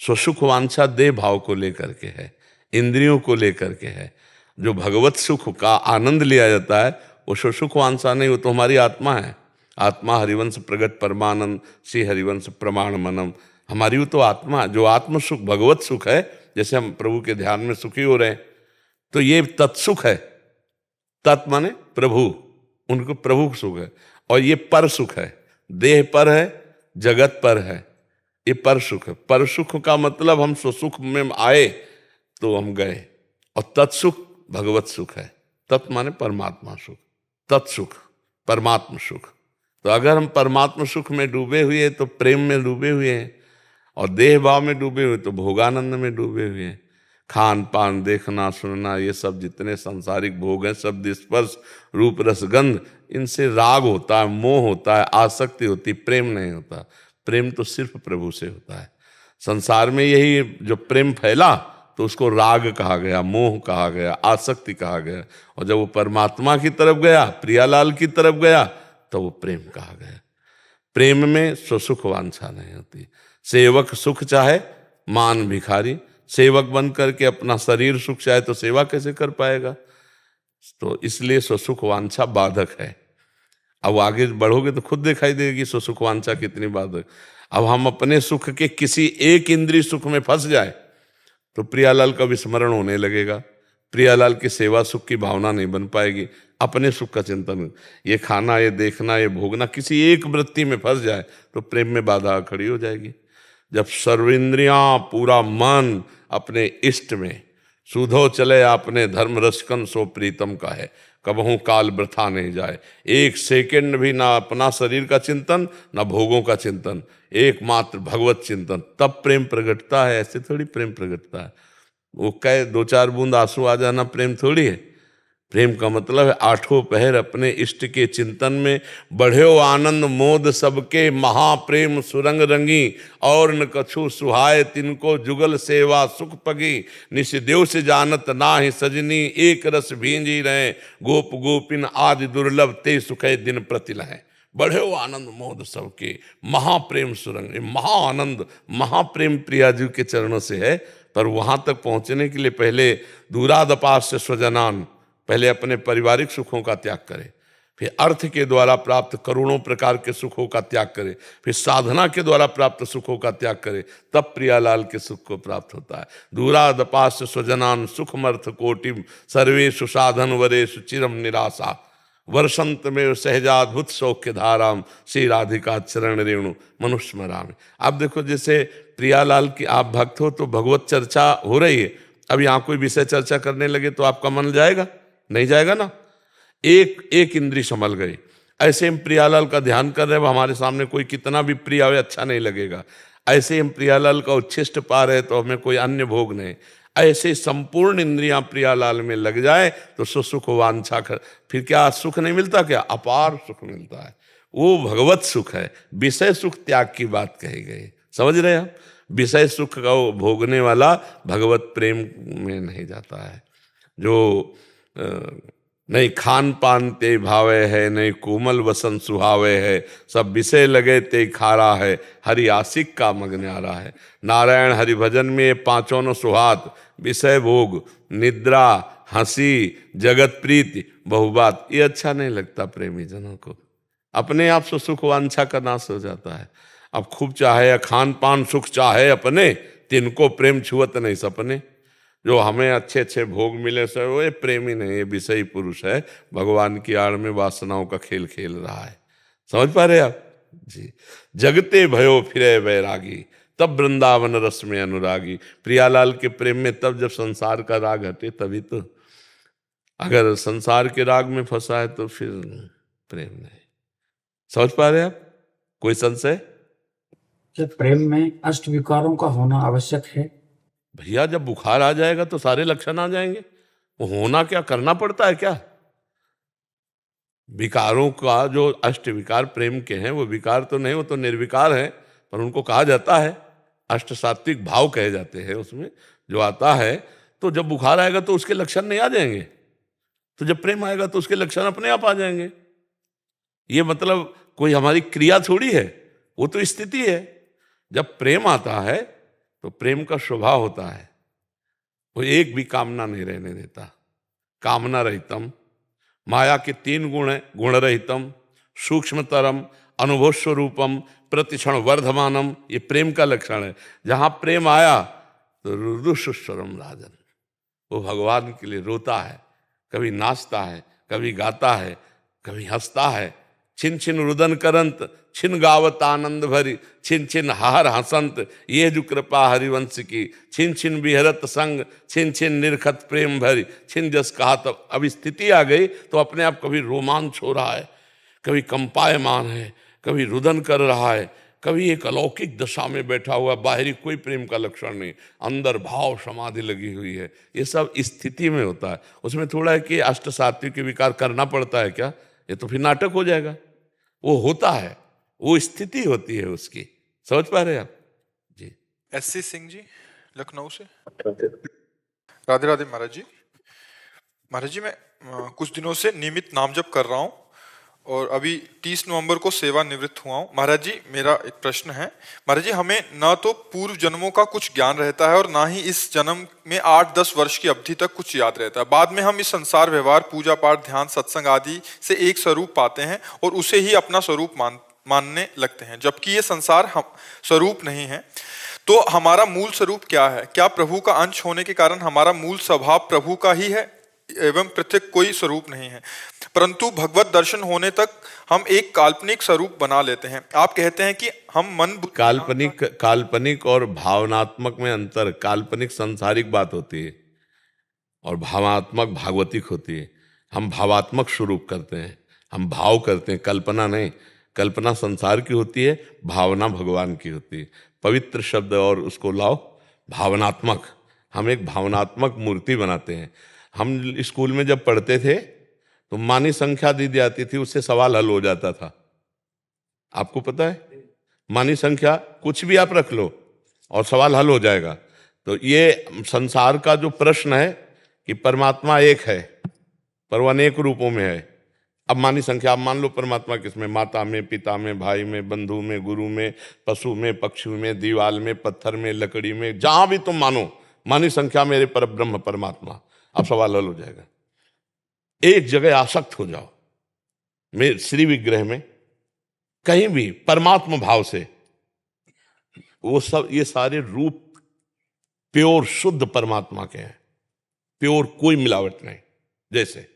स्वसुख वांछा देह भाव को लेकर के है, इंद्रियों को लेकर के है। जो भगवत सुख का आनंद लिया जाता है वो स्वसुख वांछा नहीं, वो तो हमारी आत्मा है। आत्मा हरिवंश प्रगट परमानंद श्री हरिवंश प्रमाण मनम, हमारी वो तो आत्मा, जो आत्म सुख भगवत सुख है। जैसे हम प्रभु के ध्यान में सुखी हो रहे हैं तो ये तत्सुख है। तत् माने प्रभु, उनको प्रभु सुख है। और ये पर सुख है, देह पर है, जगत पर है, ये पर सुख है। पर सुख का मतलब हम स्वसुख में आए तो हम गए, और तत्सुख भगवत सुख है। तत् माने परमात्मा सुख, तत्सुख परमात्मा सुख। तो अगर हम परमात्मा सुख में डूबे हुए हैं तो प्रेम में डूबे हुए हैं, और देह भाव में डूबे हुए तो भोगानंद में डूबे हुए हैं। खान पान देखना सुनना ये सब जितने सांसारिक भोग हैं, शब्द स्पर्श रूप रस गंध, इनसे राग होता है, मोह होता है, आसक्ति होती, प्रेम नहीं होता। प्रेम तो सिर्फ प्रभु से होता है। संसार में यही जो प्रेम फैला तो उसको राग कहा गया, मोह कहा गया, आसक्ति कहा गया। और जब वो परमात्मा की तरफ गया, प्रियालाल की तरफ गया, तो वो प्रेम कहा गया। प्रेम में स्वसुख वांछा नहीं होती। सेवक सुख चाहे मान भिखारी, सेवक बन करके अपना शरीर सुख चाहे तो सेवा कैसे कर पाएगा? तो इसलिए स्वसुख वांछा बाधक है। अब आगे बढ़ोगे तो खुद दिखाई देगी स्वसुख वांछा कितनी बाधक। अब हम अपने सुख के किसी एक इंद्रिय सुख में फंस जाए तो प्रियालाल का विस्मरण होने लगेगा, प्रियालाल की सेवा सुख की भावना नहीं बन पाएगी। अपने सुख का चिंतन, ये खाना, ये देखना, ये भोगना, किसी एक वृत्ति में फंस जाए तो प्रेम में बाधा खड़ी हो जाएगी। जब सर्वेंद्रियां पूरा मन अपने इष्ट में, सुधो चले आपने धर्म रसकन सो प्रीतम का है, कबहू काल वृथा नहीं जाए। एक सेकंड भी ना अपना शरीर का चिंतन, ना भोगों का चिंतन, एकमात्र भगवत चिंतन, तब प्रेम प्रगटता है। ऐसे थोड़ी प्रेम प्रगटता है, वो कहे दो चार बूंद आंसू आ जाना प्रेम थोड़ी है। प्रेम का मतलब है आठों पहर अपने इष्ट के चिंतन में बढ़्यो आनंद मोद सबके, महाप्रेम सुरंग रंगी और न कछु सुहाय तिनको, जुगल सेवा सुख पगी निशिदेव से जानत नाहि सजनी, एक रस भींजी रहे गोप गोपिन आदि दुर्लभ ते सुखे दिन प्रतिलह। बढ़्यो आनंद मोद सबके, महाप्रेम सुरंग, महाआनंद महाप्रेम प्रिया जी के चरणों से है। पर वहां तक पहुंचने के लिए पहले दूरादपास्य स्वजनान, पहले अपने पारिवारिक सुखों का त्याग करे, फिर अर्थ के द्वारा प्राप्त करोड़ों प्रकार के सुखों का त्याग करे, फिर साधना के द्वारा प्राप्त सुखों का त्याग करे, तब प्रियालाल के सुख को प्राप्त होता है। दूरादपास्य स्वजनान सुखमर्थ कोटिम सर्वेषु साधन वरेषु चिरम निराशा, वर्षंत में सहजाद्भुत सौख्य धाराम श्री राधिका चरण रेणु मनुष्मराम। आप देखो, जैसे प्रियालाल की आप भक्त हो तो भगवत चर्चा हो रही है, अब यहाँ कोई विषय चर्चा करने लगे तो आपका मन जाएगा? नहीं जाएगा ना। एक एक इंद्री संभल गई। ऐसे हम प्रियालाल का ध्यान कर रहे हैं, हमारे सामने कोई कितना भी प्रिय आवे अच्छा नहीं लगेगा। ऐसे हम प्रियालाल का उच्छिष्ट पा रहे तो हमें कोई अन्य भोग नहीं। ऐसे संपूर्ण इंद्रियां प्रियालाल में लग जाए तो सुख वांछा कर, फिर क्या सुख नहीं मिलता? क्या अपार सुख मिलता है। वो भगवत सुख है। विषय सुख त्याग की बात कही गई, समझ रहे हैं आप? विषय सुख का भोगने वाला भगवत प्रेम में नहीं जाता है। जो नहीं खान पान ते भावे है, नहीं कोमल वसन सुहावे है, सब विषय लगे ते खारा है, हरि आशिक का मग न्यारा है। नारायण हरि भजन में ये पांचों न सुहात, विषय भोग, निद्रा, हंसी, जगत प्रीति, बहुबात, ये अच्छा नहीं लगता प्रेमी जनों को। अपने आप से सुख वांछा का नाश हो जाता है। अब खूब चाहे खान पान सुख चाहे अपने, तिनको प्रेम छुअत नहीं सपने। जो हमें अच्छे अच्छे भोग मिले सो वो ये प्रेमी नहीं, ये विषयी पुरुष है, भगवान की आड़ में वासनाओं का खेल खेल रहा है। समझ पा रहे आप जी। जगते भयो फिरे बैरागी, तब वृंदावन रस में अनुरागी। प्रियालाल के प्रेम में तब जब संसार का राग हटे तभी तो। अगर संसार के राग में फंसा है तो फिर प्रेम नहीं। समझ पा रहे आप? कोई संशय? जब प्रेम में अष्ट विकारों का होना आवश्यक है। भैया जब बुखार आ जाएगा तो सारे लक्षण आ जाएंगे। वो होना क्या, करना पड़ता है क्या? विकारों का जो अष्ट विकार प्रेम के हैं वो विकार तो नहीं, वो तो निर्विकार है, पर उनको कहा जाता है अष्ट सात्विक भाव कहे जाते हैं उसमें जो आता है। तो जब बुखार आएगा तो उसके लक्षण नहीं आ जाएंगे, तो जब प्रेम आएगा तो उसके लक्षण अपने आप आ जाएंगे। ये मतलब कोई हमारी क्रिया थोड़ी है, वो तो स्थिति है। जब प्रेम आता है तो प्रेम का स्वभाव होता है, वो एक भी कामना नहीं रहने देता। कामना रहितम, माया के तीन गुण है, गुण रहितम, सूक्ष्मतरम, अनुभव स्वरूपम, प्रतिक्षण वर्धमानम, ये प्रेम का लक्षण है। जहां प्रेम आया तो रुदुस्वरम राजन, वो भगवान के लिए रोता है, कभी नाचता है, कभी गाता है, कभी हंसता है। छिन छिन रुदन करंत, छिन गावत आनंद भरी, छिन छिन हार हसंत, ये जो कृपा हरिवंश की, छिन छिन विहरत संग, छिन छिन निरखत प्रेम भरी, छिन जस कहा। तब अब स्थिति आ गई तो अपने आप कभी रोमांच हो रहा है, कभी कंपायमान है, कभी रुदन कर रहा है, कभी एक अलौकिक दशा में बैठा हुआ, बाहरी कोई प्रेम का लक्षण नहीं, अंदर भाव समाधि लगी हुई है। ये सब स्थिति में होता है। उसमें थोड़ा है कि अष्ट सात्विक विकार करना पड़ता है क्या, ये तो फिर नाटक हो जाएगा। वो होता है, वो स्थिति होती है उसकी। समझ पा रहे आप जी? एससी सिंह जी लखनऊ से। राधे राधे महाराज जी। महाराज जी मैं कुछ दिनों से नियमित नाम जप कर रहा हूँ और अभी 30 नवंबर को सेवानिवृत्त हुआ हूँ। महाराज जी मेरा एक प्रश्न है। महाराज जी हमें ना तो पूर्व जन्मों का कुछ ज्ञान रहता है और ना ही इस जन्म में 8-10 वर्ष की अवधि तक कुछ याद रहता है। बाद में हम इस संसार व्यवहार, पूजा पाठ, ध्यान, सत्संग आदि से एक स्वरूप पाते हैं और उसे ही अपना स्वरूप मानने लगते हैं, जबकि ये संसार हम स्वरूप नहीं है। तो हमारा मूल स्वरूप क्या है? क्या प्रभु का अंश होने के कारण हमारा मूल स्वभाव प्रभु का ही है एवं पृथक कोई स्वरूप नहीं है, परंतु भगवत दर्शन होने तक हम एक काल्पनिक स्वरूप बना लेते हैं? आप कहते हैं कि हम मन काल्पनिक और भावनात्मक में अंतर। काल्पनिक सांसारिक बात होती है और भावात्मक भागवतिक होती है। हम भावात्मक स्वरूप करते हैं, हम भाव करते हैं, कल्पना नहीं। कल्पना संसार की होती है, भावना भगवान की होती है। पवित्र शब्द और उसको लाओ भावनात्मक। हम एक भावनात्मक मूर्ति बनाते हैं। हम स्कूल में जब पढ़ते थे तो मानी संख्या दी जाती थी, उससे सवाल हल हो जाता था। आपको पता है, मानी संख्या कुछ भी आप रख लो और सवाल हल हो जाएगा। तो ये संसार का जो प्रश्न है कि परमात्मा एक है पर वह अनेक रूपों में है। अब मानी संख्या आप मान लो, परमात्मा किसमें? माता में, पिता में, भाई में, बंधु में, गुरु में, पशु में, पक्षी में, दीवाल में, पत्थर में, लकड़ी में, जहां भी तुम मानो मानी संख्या मेरे पर ब्रह्म परमात्मा। अब सवाल हल हो जाएगा। एक जगह आसक्त हो जाओ, मेरे श्री विग्रह में, कहीं भी परमात्मा भाव से, वो सब ये सारे रूप प्योर शुद्ध परमात्मा के हैं, प्योर, कोई मिलावट नहीं। जैसे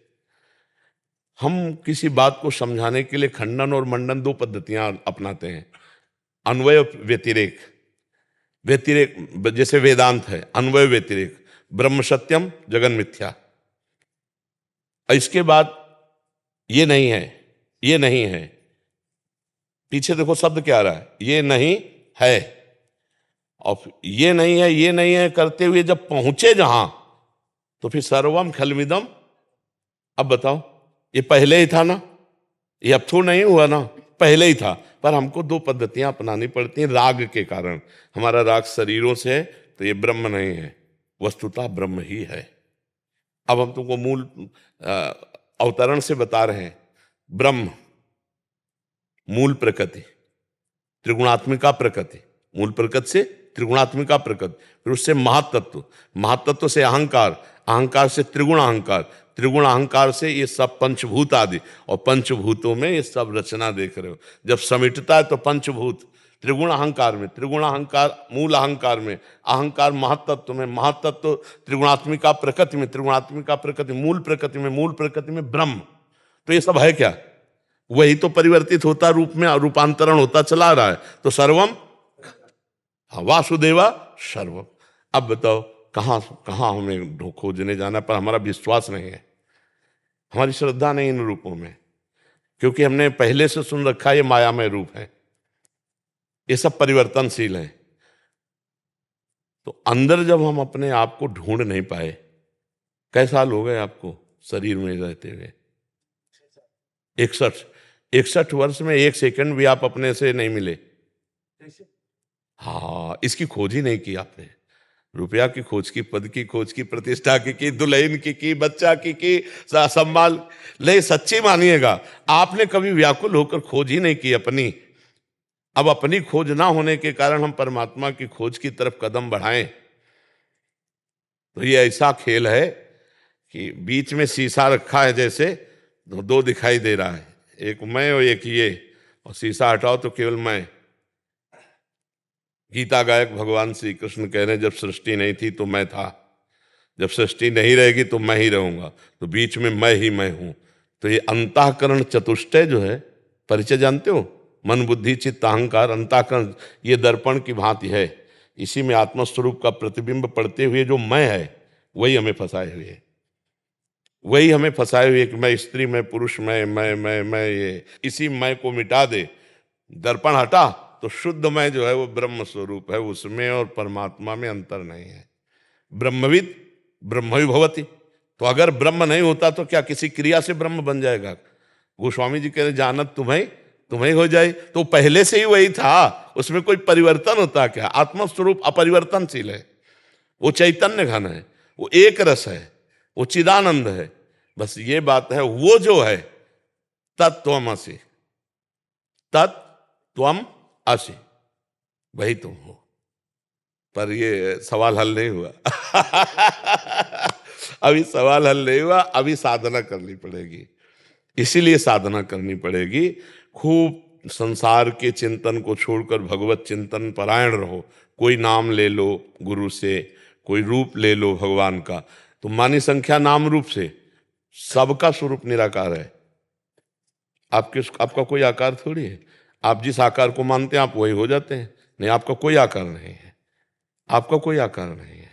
हम किसी बात को समझाने के लिए खंडन और मंडन दो पद्धतियां अपनाते हैं। अन्वय व्यतिरेक, जैसे वेदांत है, अन्वय व्यतिरेक, ब्रह्म सत्यम जगन मिथ्या। इसके बाद ये नहीं है, ये नहीं है, पीछे देखो शब्द क्या आ रहा है, ये नहीं है। और ये नहीं है, ये नहीं है करते हुए जब पहुंचे जहां, तो फिर सर्वम खलमिदम। अब बताओ, ये पहले ही था ना, ये अब तो नहीं हुआ ना, पहले ही था। पर हमको दो पद्धतियां अपनानी पड़ती हैं राग के कारण। हमारा राग शरीरों से है, तो ये ब्रह्म नहीं है, वस्तुतः ब्रह्म ही है। अब हम तुमको मूल अवतरण से बता रहे हैं, ब्रह्म मूल प्रकृति, त्रिगुणात्मिका प्रकृति, मूल प्रकृति से त्रिगुणात्मिका प्रकृति, फिर उससे महातत्व, महातत्व से अहंकार, अहंकार से त्रिगुण अहंकार, त्रिगुण अहंकार से ये सब पंचभूत आदि, और पंचभूतों में ये सब रचना देख रहे हो। जब समिटता है तो पंचभूत, त्रिगुण अहंकार में, त्रिगुण अहंकार मूल अहंकार में, अहंकार महातत्व में, महातत्व त्रिगुणात्मिका प्रकृति में, त्रिगुणात्मिका प्रकृति मूल प्रकृति में, मूल प्रकृति में ब्रह्म। तो ये सब है क्या? वही तो परिवर्तित होता रूप में, रूपांतरण होता चला रहा है। तो सर्वम वासुदेवा सर्वम। अब बताओ कहाँ कहाँ हमें खोजने जाना, पर हमारा विश्वास नहीं है, हमारी श्रद्धा नहीं इन रूपों में, क्योंकि हमने पहले से सुन रखा ये मायामय रूप है, ये सब परिवर्तनशील है। तो अंदर जब हम अपने आप को ढूंढ नहीं पाए, कई साल हो गए आपको शरीर में रहते हुए? 61 वर्ष में एक सेकंड भी आप अपने से नहीं मिले। हाँ, इसकी खोज ही नहीं की आपने। रुपया की खोज की, पद की खोज की, प्रतिष्ठा की, दुल्हन की, बच्चा की, सम्मान ले, सच्ची मानिएगा आपने कभी व्याकुल होकर खोज ही नहीं की अपनी। अब अपनी खोज ना होने के कारण हम परमात्मा की खोज की तरफ कदम बढ़ाएं, तो ये ऐसा खेल है कि बीच में शीशा रखा है, जैसे दो दिखाई दे रहा है, एक मैं और एक ये, और शीशा हटाओ तो केवल मैं। गीता गायक भगवान श्री कृष्ण कह रहे हैं, जब सृष्टि नहीं थी तो मैं था, जब सृष्टि नहीं रहेगी तो मैं ही रहूंगा, तो बीच में मैं ही मैं हूं। तो ये अंतःकरण चतुष्टय जो है, परिचय जानते हो? मन बुद्धि चित्त अहंकार, अंतःकरण ये दर्पण की भांति है। इसी में आत्मस्वरूप का प्रतिबिंब पड़ते हुए जो मैं है, वही हमें फंसाए हुए है, वही हमें फंसाए हुए कि मैं स्त्री, मैं पुरुष, मैं ये। इसी मैं को मिटा दे, दर्पण हटा तो शुद्ध मैं जो है वो ब्रह्म स्वरूप है, उसमें और परमात्मा में अंतर नहीं है। ब्रह्मविद ब्रह्म भवति। तो अगर ब्रह्म नहीं होता तो क्या किसी क्रिया से ब्रह्म बन जाएगा? गोस्वामी जी कह रहे जानत तुम्हें हो जाए, तो पहले से ही वही था, उसमें कोई परिवर्तन होता क्या? आत्मस्वरूप अपरिवर्तनशील है, वो चैतन्य घन है, वो एक रस है, वो चिदानंद है। बस ये बात है, वो जो है तत्त्वमसि, तत्त्वम असि, वही तुम हो। पर ये सवाल हल नहीं हुआ अभी सवाल हल नहीं हुआ, अभी साधना करनी पड़ेगी। इसीलिए साधना करनी पड़ेगी, खूब संसार के चिंतन को छोड़कर भगवत चिंतन परायण रहो। कोई नाम ले लो गुरु से, कोई रूप ले लो भगवान का, तो मानी संख्या नाम रूप से सबका स्वरूप निराकार है। आपका कोई आकार थोड़ी है, आप जिस आकार को मानते हैं आप वही हो जाते हैं। नहीं, आपका कोई आकार नहीं है, आपका कोई आकार नहीं है।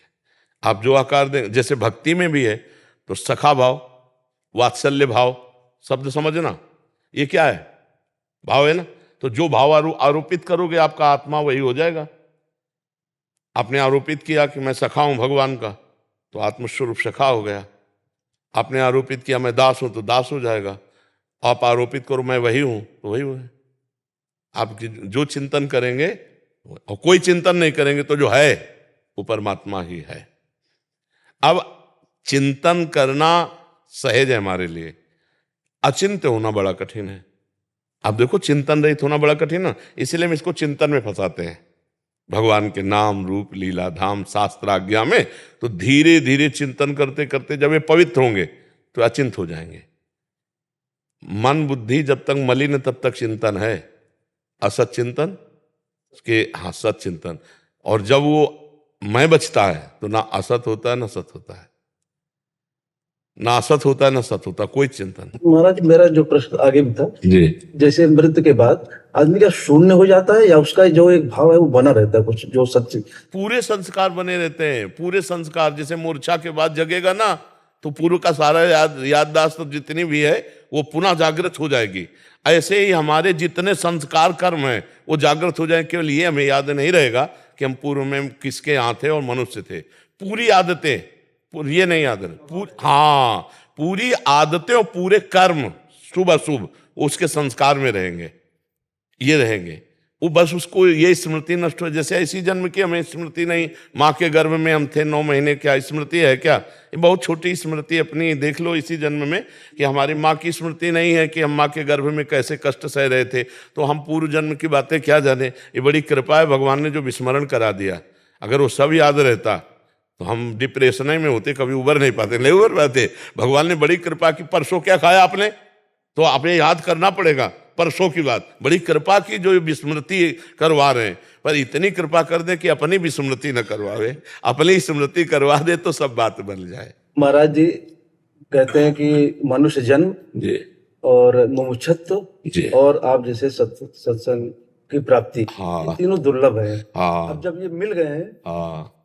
आप जो आकार दें, जैसे भक्ति में भी है तो सखा भाव, वात्सल्य भाव, शब्द समझना, ये क्या है? भाव है ना। तो जो भाव आरोपित करोगे आपका आत्मा वही हो जाएगा। आपने आरोपित किया कि मैं सखा हूं भगवान का, तो आत्मस्वरूप सखा हो गया। आपने आरोपित किया मैं दास हूं, तो दास हो जाएगा। आप आरोपित करो मैं वही हूं, तो वही है। आप जो चिंतन करेंगे, और कोई चिंतन नहीं करेंगे तो जो है वो परमात्मा ही है। अब चिंतन करना सहज है हमारे लिए, अचिंत्य होना बड़ा कठिन है। अब देखो, चिंतन रहित होना बड़ा कठिन है, इसलिए हम इसको चिंतन में फंसाते हैं, भगवान के नाम रूप लीला धाम शास्त्राज्ञा में। तो धीरे धीरे चिंतन करते करते जब ये पवित्र होंगे तो अचिंत हो जाएंगे। मन बुद्धि जब तक मलिन तब तक चिंतन है, असत चिंतन के, हाँ सत चिंतन। और जब वो मैं बचता है तो ना असत होता है ना सत होता है, ना असत होता है ना सत होता, कोई चिंतन। महाराज मेरा जो प्रश्न आगे भी था जी, जैसे मृत्यु के बाद आदमी क्या शून्य हो जाता है, या उसका जो एक भाव है वो बना रहता है, कुछ जो सच्ची? पूरे संस्कार बने रहते हैं, पूरे संस्कार। जैसे मूर्छा के बाद जगेगा ना, तो पूर्व का सारा याददाश्त जितनी भी है वो पुनः जागृत हो जाएगी। ऐसे ही हमारे जितने संस्कार कर्म हैं वो जागृत हो जाए। केवल ये हमें याद नहीं रहेगा कि हम पूर्व में किसके यहाँ थे और मनुष्य थे। पूरी आदतें, ये नहीं याद रहे, हाँ पूरी आदतें और पूरे कर्म शुभ अशुभ उसके संस्कार में रहेंगे, ये रहेंगे। वो बस उसको ये स्मृति नष्ट हो, जैसे इसी जन्म की हमें स्मृति नहीं, माँ के गर्भ में हम थे 9 महीने, क्या स्मृति है क्या? ये बहुत छोटी स्मृति अपनी देख लो इसी जन्म में कि हमारी माँ की स्मृति नहीं है कि हम माँ के गर्भ में कैसे कष्ट सह रहे थे, तो हम पूर्व जन्म की बातें क्या जाने। ये बड़ी कृपा है, भगवान ने जो विस्मरण करा दिया। अगर वो सब याद रहता तो हम डिप्रेशन में होते, कभी उबर नहीं पाते, नहीं उबर पाते। भगवान ने बड़ी कृपा की, परसों क्या खाया आपने, तो आपने याद करना पड़ेगा परसों की बात। बड़ी कृपा की जो विस्मृति करवा रहे हैं, पर इतनी कृपा कर दे कि अपनी विस्मृति न करवावे, अपनी स्मृति करवा दे तो सब बात बन जाए। महाराज जी कहते हैं कि मनुष्य जन्म जी और मुमुक्षुत्व जी, और आप जैसे सत्संग की प्राप्ति, हाँ ये तीनों दुर्लभ है। हाँ अब जब ये मिल गए हैं, हाँ,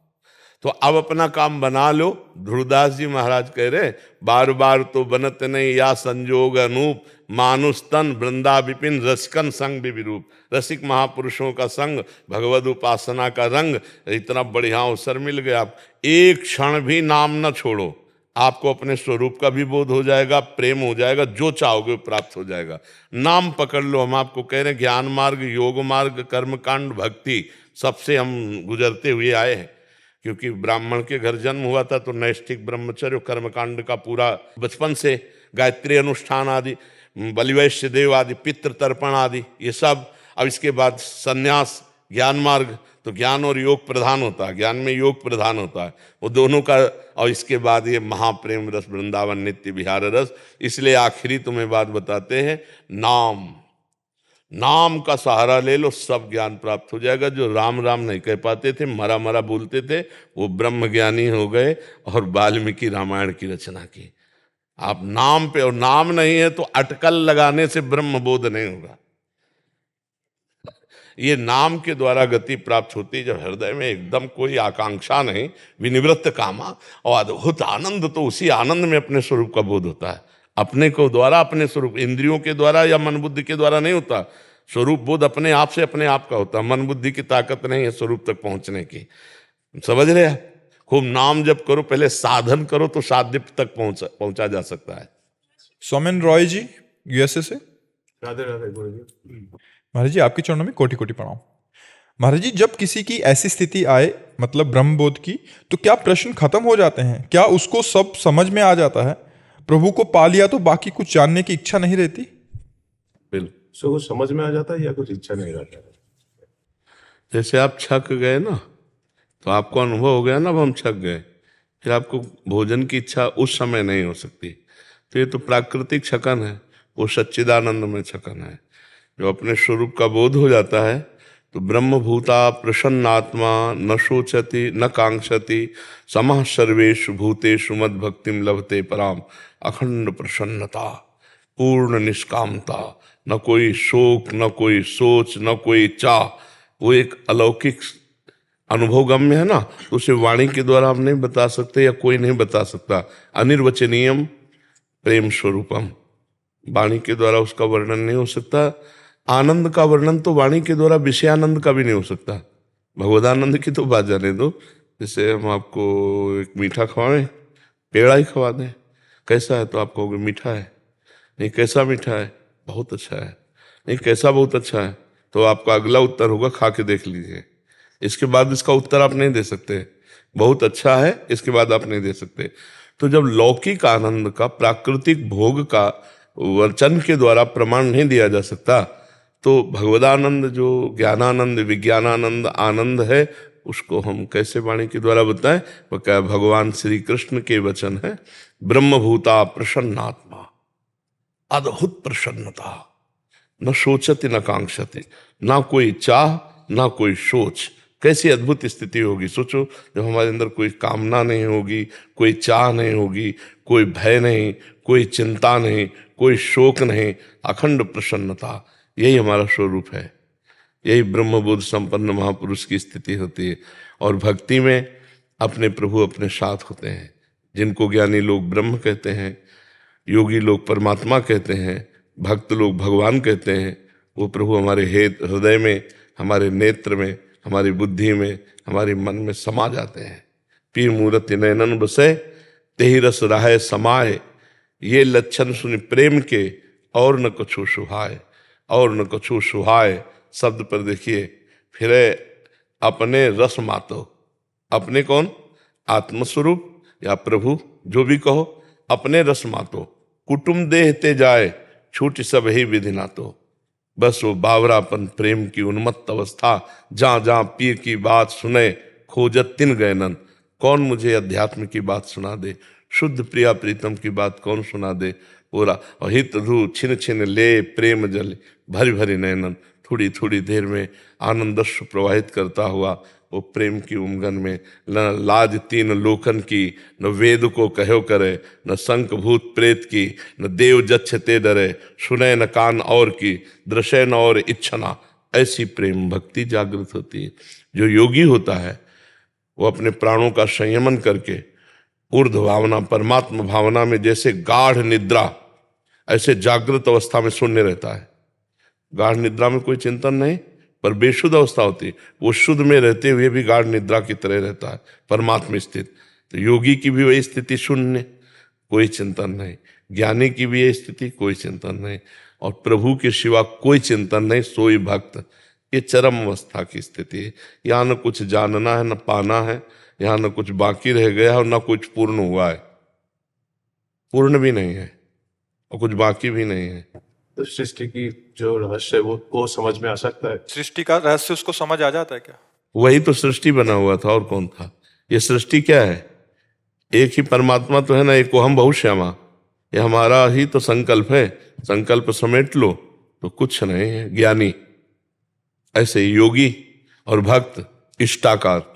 तो अब अपना काम बना लो। ध्रुवदास जी महाराज कह रहे, बार बार तो बनत नहीं या संजोग अनूप, मानुष तन वृंदा विपिन रसिकन संग विरूप। रसिक महापुरुषों का संग, भगवद उपासना का रंग, इतना बढ़िया अवसर मिल गया। आप एक क्षण भी नाम न छोड़ो, आपको अपने स्वरूप का भी बोध हो जाएगा, प्रेम हो जाएगा, जो चाहोगे वो प्राप्त हो जाएगा। नाम पकड़ लो। हम आपको कह रहे हैं ज्ञान मार्ग, योग मार्ग, कर्मकांड, भक्ति, सबसे हम गुजरते हुए आए हैं। क्योंकि ब्राह्मण के घर जन्म हुआ था तो नैष्ठिक ब्रह्मचर्य कर्मकांड का पूरा बचपन से, गायत्री अनुष्ठान आदि, बलिवैश्य देव आदि, पितृ तर्पण आदि, ये सब। अब इसके बाद सन्यास, ज्ञान मार्ग, तो ज्ञान और योग प्रधान होता है, ज्ञान में योग प्रधान होता है, वो दोनों का। और इसके बाद ये महाप्रेम रस, वृंदावन नित्य विहार रस। इसलिए आखिरी तुम्हें बात बताते हैं, नाम, नाम का सहारा ले लो, सब ज्ञान प्राप्त हो जाएगा। जो राम राम नहीं कह पाते थे, मरा मरा बोलते थे, वो ब्रह्म ज्ञानी हो गए और वाल्मीकि रामायण की रचना की। आप नाम पे, और नाम नहीं है तो अटकल लगाने से ब्रह्म बोध नहीं होगा। ये नाम के द्वारा गति प्राप्त होती है, जब हृदय में एकदम कोई आकांक्षा नहीं, विनिवृत्त कामा, और अद्भुत आनंद, तो उसी आनंद में अपने स्वरूप का बोध होता है। अपने को द्वारा, अपने स्वरूप, इंद्रियों के द्वारा या मन बुद्धि के द्वारा नहीं होता। स्वरूप बोध अपने आप से अपने आप का होता है। मन बुद्धि की ताकत नहीं है स्वरूप तक पहुंचने की, समझ रहे हैं? खूब नाम जप करो, पहले साधन करो तो साध्य तक पहुंचा जा सकता है। सोमेन रॉय जी यूएसए से। राधे राधे गुरु जी। महाराज जी आपके चरणों में कोटि कोटि प्रणाम। महाराज जी जब किसी की ऐसी स्थिति आए, मतलब ब्रह्मबोध की, तो क्या प्रश्न खत्म हो जाते हैं? क्या उसको सब समझ में आ जाता है? प्रभु को पा लिया तो बाकी कुछ जानने की इच्छा नहीं रहती? बिल्कुल, सो कुछ समझ में आ जाता है या कुछ इच्छा नहीं रहता है? जैसे आप छक गए ना, तो आपको अनुभव हो गया ना, अब हम छक गए, फिर आपको भोजन की इच्छा उस समय नहीं हो सकती। तो ये तो प्राकृतिक छकन है, वो सच्चिदानंद में छकन है। जो अपने स्वरूप का बोध हो जाता है तो ब्रह्मभूता प्रसन्नात्मा न शोचति न कांक्षति समः सर्वेषु भूतेषु मद भक्तिम लभते पराम। अखंड प्रसन्नता, पूर्ण निष्कामता, न कोई शोक, न कोई सोच, न कोई चाह, वो एक अलौकिक अनुभव गम्य है ना। तो उसे वाणी के द्वारा हम नहीं बता सकते या कोई नहीं बता सकता। अनिर्वचनीयम प्रेम स्वरूपम, वाणी के द्वारा उसका वर्णन नहीं हो सकता। आनंद का वर्णन तो वाणी के द्वारा विषयानंद का भी नहीं हो सकता। भगवदानंद की तो बात जाने दो। जैसे हम आपको एक मीठा खवाएं, पेड़ा ही खवा दें, कैसा है तो आप कहोगे मीठा है। नहीं, कैसा मीठा है? बहुत अच्छा है। नहीं, कैसा बहुत अच्छा है? तो आपका अगला उत्तर होगा खा के देख लीजिए। इसके बाद इसका उत्तर आप नहीं दे सकते। बहुत अच्छा है, इसके बाद आप नहीं दे सकते। तो जब लौकिक आनंद का, प्राकृतिक भोग का वचन के द्वारा प्रमाण नहीं दिया जा सकता, तो भगवदानंद जो ज्ञानानंद, विज्ञानानंद आनंद है, उसको हम कैसे वाणी के द्वारा बताएं? वो क्या भगवान श्री कृष्ण के वचन है, ब्रह्मभूता प्रसन्नात्मा, अद्भुत प्रसन्नता, न सोचति न कांक्षति, ना कोई चाह ना कोई सोच। कैसी अद्भुत स्थिति होगी, सोचो। जब हमारे अंदर कोई कामना नहीं होगी, कोई चाह नहीं होगी, कोई भय नहीं, कोई चिंता नहीं, कोई शोक नहीं, अखंड प्रसन्नता, यही हमारा स्वरूप है। यही ब्रह्मबोध संपन्न महापुरुष की स्थिति होती है। और भक्ति में अपने प्रभु अपने साथ होते हैं, जिनको ज्ञानी लोग ब्रह्म कहते हैं, योगी लोग परमात्मा कहते हैं, भक्त लोग भगवान कहते हैं। वो प्रभु हमारे हृदय में, हमारे नेत्र में, हमारी बुद्धि में, हमारे मन में समा जाते हैं। पी मूर्ति नयनन बसे तेहि रस राहे समाए, ये लक्षण सुनि प्रेम के और न कछु सुहाय, और न कछु सुहाय शब्द पर देखिए, फिर है अपने रस मातो। अपने कौन? आत्मस्वरूप या प्रभु, जो भी कहो, अपने रस मातो। कुटुम देहते जाए छूट सब ही विधि नातो। बस वो बावरापन प्रेम की उन्मत्त अवस्था, जहां जहां पीर की बात सुने खोजत तिन गैनन। कौन मुझे अध्यात्म की बात सुना दे, शुद्ध प्रिया प्रीतम की बात कौन सुना दे। पूरा हित धू छिन छिन ले प्रेम जल भरी भरी नैनन। थोड़ी थोड़ी देर में आनंदस्व प्रवाहित करता हुआ वो प्रेम की उमगन में, न लाज तीन लोकन की, न वेद को कहो करे, न शंख भूत प्रेत की, न देव जच्छ ते डरे। सुने न कान और की, दृश्य न और इच्छना। ऐसी प्रेम भक्ति जागृत होती है। जो योगी होता है वो अपने प्राणों का संयमन करके ऊर्ध्व भावना, परमात्मा भावना में जैसे गाढ़ निद्रा, ऐसे जागृत अवस्था में शून्य रहता है। गाढ़ निद्रा में कोई चिंतन नहीं, पर बेशुद्ध अवस्था होती है। वो शुद्ध में रहते हुए भी गाढ़ निद्रा की तरह रहता है, परमात्मा स्थित। तो योगी की भी वही स्थिति, शून्य, कोई चिंतन नहीं। ज्ञानी की भी यही स्थिति, कोई चिंतन नहीं। और प्रभु के सिवा कोई चिंतन नहीं, सोई भक्त। ये चरम अवस्था की स्थिति है। यहाँ न कुछ जानना है न पाना है, यहाँ न कुछ बाकी रह गया है और न कुछ पूर्ण हुआ है। पूर्ण भी नहीं है और कुछ बाकी भी नहीं है। तो सृष्टि की जो रहस्य है वो समझ में आ सकता है। सृष्टि का रहस्य उसको समझ आ जाता है क्या? वही तो सृष्टि बना हुआ था, और कौन था? ये सृष्टि क्या है? एक ही परमात्मा तो है ना, एक को हम बहुश्यामा। ये हमारा ही तो संकल्प है। संकल्प समेट लो तो कुछ नहीं है। ज्ञानी ऐसे योगी और भक्त इष्टाकार।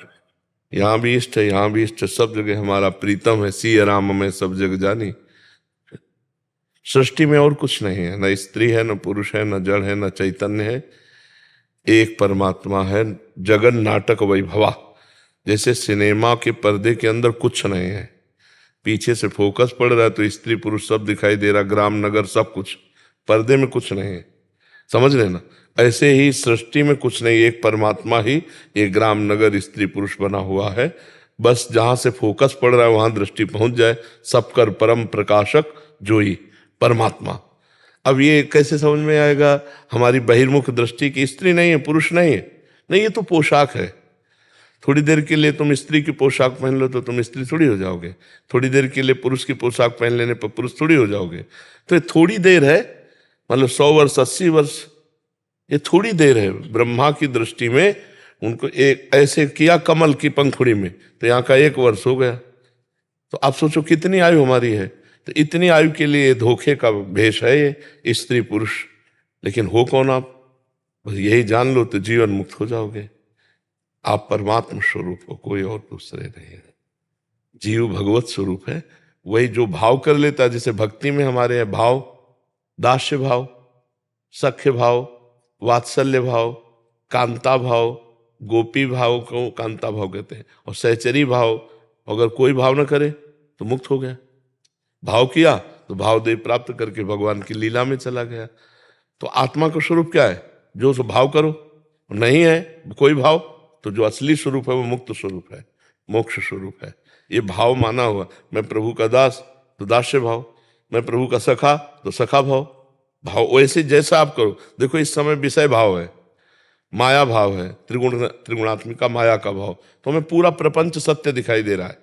यहाँ भी इष्ट है, यहाँ भी इष्ट, सब जगह हमारा प्रीतम है। सिय राम में सब जग जानी। सृष्टि में और कुछ नहीं है, न स्त्री है, न पुरुष है, न जड़ है, न चैतन्य है। एक परमात्मा है। जगन नाटक वैभवा। जैसे सिनेमा के पर्दे के अंदर कुछ नहीं है, पीछे से फोकस पड़ रहा है तो स्त्री पुरुष सब दिखाई दे रहा, ग्राम नगर सब कुछ, पर्दे में कुछ नहीं है। समझ लेना, ऐसे ही सृष्टि में कुछ नहीं, एक परमात्मा ही एक ग्राम नगर स्त्री पुरुष बना हुआ है। बस जहां से फोकस पड़ रहा है वहां दृष्टि पहुंच जाए। सबकर परम प्रकाशक जोई परमात्मा। अब ये कैसे समझ में आएगा? हमारी बहिर्मुख दृष्टि की स्त्री नहीं है, पुरुष नहीं है, नहीं, ये तो पोशाक है। थोड़ी देर के लिए तुम स्त्री की पोशाक पहन लो तो तुम स्त्री थोड़ी हो जाओगे। थोड़ी देर के लिए पुरुष की पोशाक पहन लेने पर पुरुष थोड़ी हो जाओगे। तो ये थोड़ी देर है, मतलब 100 वर्ष 80 वर्ष, ये थोड़ी देर है। ब्रह्मा की दृष्टि में उनको एक ऐसे किया कमल की पंखुड़ी में, तो यहाँ का 1 वर्ष हो गया। तो आप सोचो कितनी आयु हमारी है। तो इतनी आयु के लिए धोखे का भेष है ये स्त्री पुरुष। लेकिन हो कौन आप? बस यही जान लो तो जीवन मुक्त हो जाओगे। आप परमात्मा स्वरूप हो, कोई और दूसरे नहीं है। जीव भगवत स्वरूप है। वही जो भाव कर लेता है, जैसे भक्ति में हमारे है भाव, दास्य भाव, सख्य भाव, वात्सल्य भाव, कांता भाव, गोपी भाव को कांता भाव कहते हैं, और सहचरी भाव। अगर कोई भाव न करे तो मुक्त हो गया। भाव किया तो भाव देव प्राप्त करके भगवान की लीला में चला गया। तो आत्मा का स्वरूप क्या है? जो सो भाव करो। नहीं है कोई भाव तो जो असली स्वरूप है वो मुक्त स्वरूप है, मोक्ष स्वरूप है। ये भाव माना हुआ। मैं प्रभु का दास तो दास्य भाव, मैं प्रभु का सखा तो सखा भाव। भाव वैसे जैसा आप करो। देखो इस समय विषय भाव है, माया भाव है, त्रिगुणात्मिका माया का भाव, तो हमें पूरा प्रपंच सत्य दिखाई दे रहा है।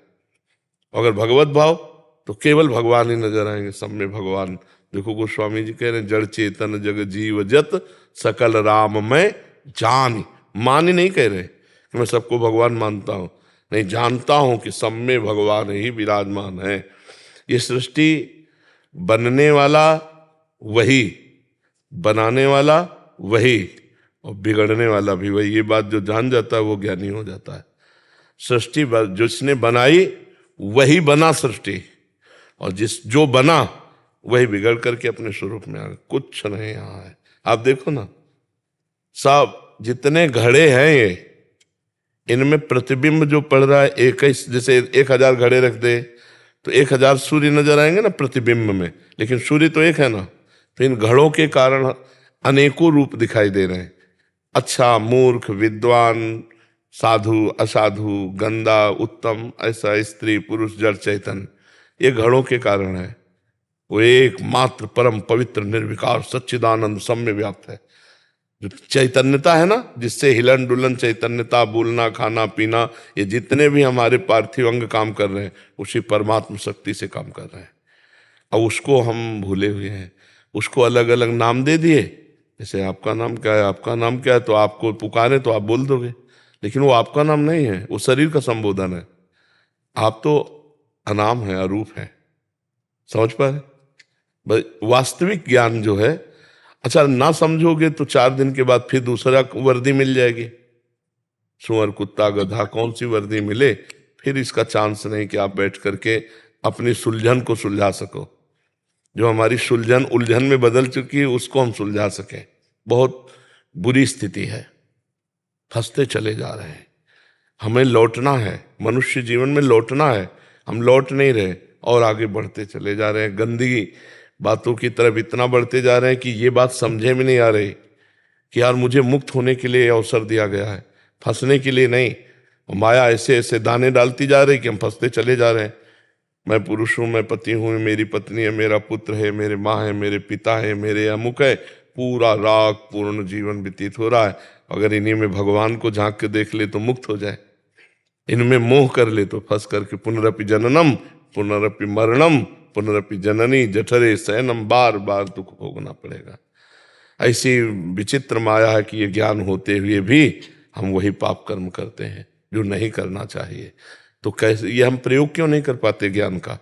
अगर भगवत भाव तो केवल भगवान ही नजर आएंगे, सब में भगवान। देखो गोस्वामी जी कह रहे हैं, जड़ चेतन जग जीव जत सकल राम में जान। मान ही नहीं कह रहे कि मैं सबको भगवान मानता हूं, नहीं, जानता हूं कि सब में भगवान ही विराजमान है। ये सृष्टि बनने वाला वही, बनाने वाला वही, और बिगड़ने वाला भी वही। ये बात जो जान जाता है वो ज्ञानी हो जाता है। सृष्टि जिसने बनाई वही बना सृष्टि, और जो बना वही बिगड़ करके अपने स्वरूप में आ गया। कुछ नहीं यहाँ है। आप देखो ना, सब जितने घड़े हैं ये, इनमें प्रतिबिंब जो पड़ रहा है एक, जैसे 1000 घड़े रख दे तो 1000 सूर्य नजर आएंगे ना प्रतिबिंब में, लेकिन सूर्य तो एक है ना। तो इन घड़ों के कारण अनेकों रूप दिखाई दे रहे हैं। अच्छा, मूर्ख, विद्वान, साधु, असाधु, गंदा, उत्तम, ऐसा, स्त्री पुरुष, जड़ चैतन्य, ये घड़ों के कारण है। वो एकमात्र परम पवित्र निर्विकार सच्चिदानंद सब में व्याप्त है। जो चैतन्यता है ना, जिससे हिलन डुलन चैतन्यता, बोलना खाना पीना, ये जितने भी हमारे पार्थिव अंग काम कर रहे हैं उसी परमात्म शक्ति से काम कर रहे हैं। अब उसको हम भूले हुए हैं, उसको अलग अलग नाम दे दिए। जैसे आपका नाम क्या है, आपका नाम क्या है, तो आपको पुकारे तो आप बोल दोगे, लेकिन वो आपका नाम नहीं है, वो शरीर का संबोधन है। आप तो अनाम है, अरूप है। समझ पा रहे? वास्तविक ज्ञान जो है, अच्छा ना समझोगे तो 4 दिन के बाद फिर दूसरा वर्दी मिल जाएगी। सुअर कुत्ता गधा कौन सी वर्दी मिले, फिर इसका चांस नहीं कि आप बैठ करके अपनी सुलझन को सुलझा सको। जो हमारी सुलझन उलझन में बदल चुकी है उसको हम सुलझा सकें। बहुत बुरी स्थिति है, फंसते चले जा रहे हैं। हमें लौटना है, मनुष्य जीवन में लौटना है, हम लौट नहीं रहे और आगे बढ़ते चले जा रहे हैं। गंदगी बातों की तरफ इतना बढ़ते जा रहे हैं कि ये बात समझे में नहीं आ रही कि यार मुझे मुक्त होने के लिए अवसर दिया गया है, फंसने के लिए नहीं। माया ऐसे ऐसे दाने डालती जा रही कि हम फंसते चले जा रहे हैं। मैं पुरुष हूँ, मैं पति हूँ, मेरी पत्नी है, मेरा पुत्र है, मेरे माँ है, मेरे पिता है, मेरे अमुक है, पूरा राग पूर्ण जीवन व्यतीत हो रहा है। अगर इन्हीं में भगवान को झांक के देख ले तो मुक्त हो जाए, इनमें मोह कर ले तो फंस करके पुनरपि जननम पुनरपि मरणम पुनरपि जननी जठरे शयनम, बार बार दुख भोगना पड़ेगा। ऐसी विचित्र माया है कि ये ज्ञान होते हुए भी हम वही पाप कर्म करते हैं जो नहीं करना चाहिए। तो कैसे ये हम प्रयोग क्यों नहीं कर पाते ज्ञान का?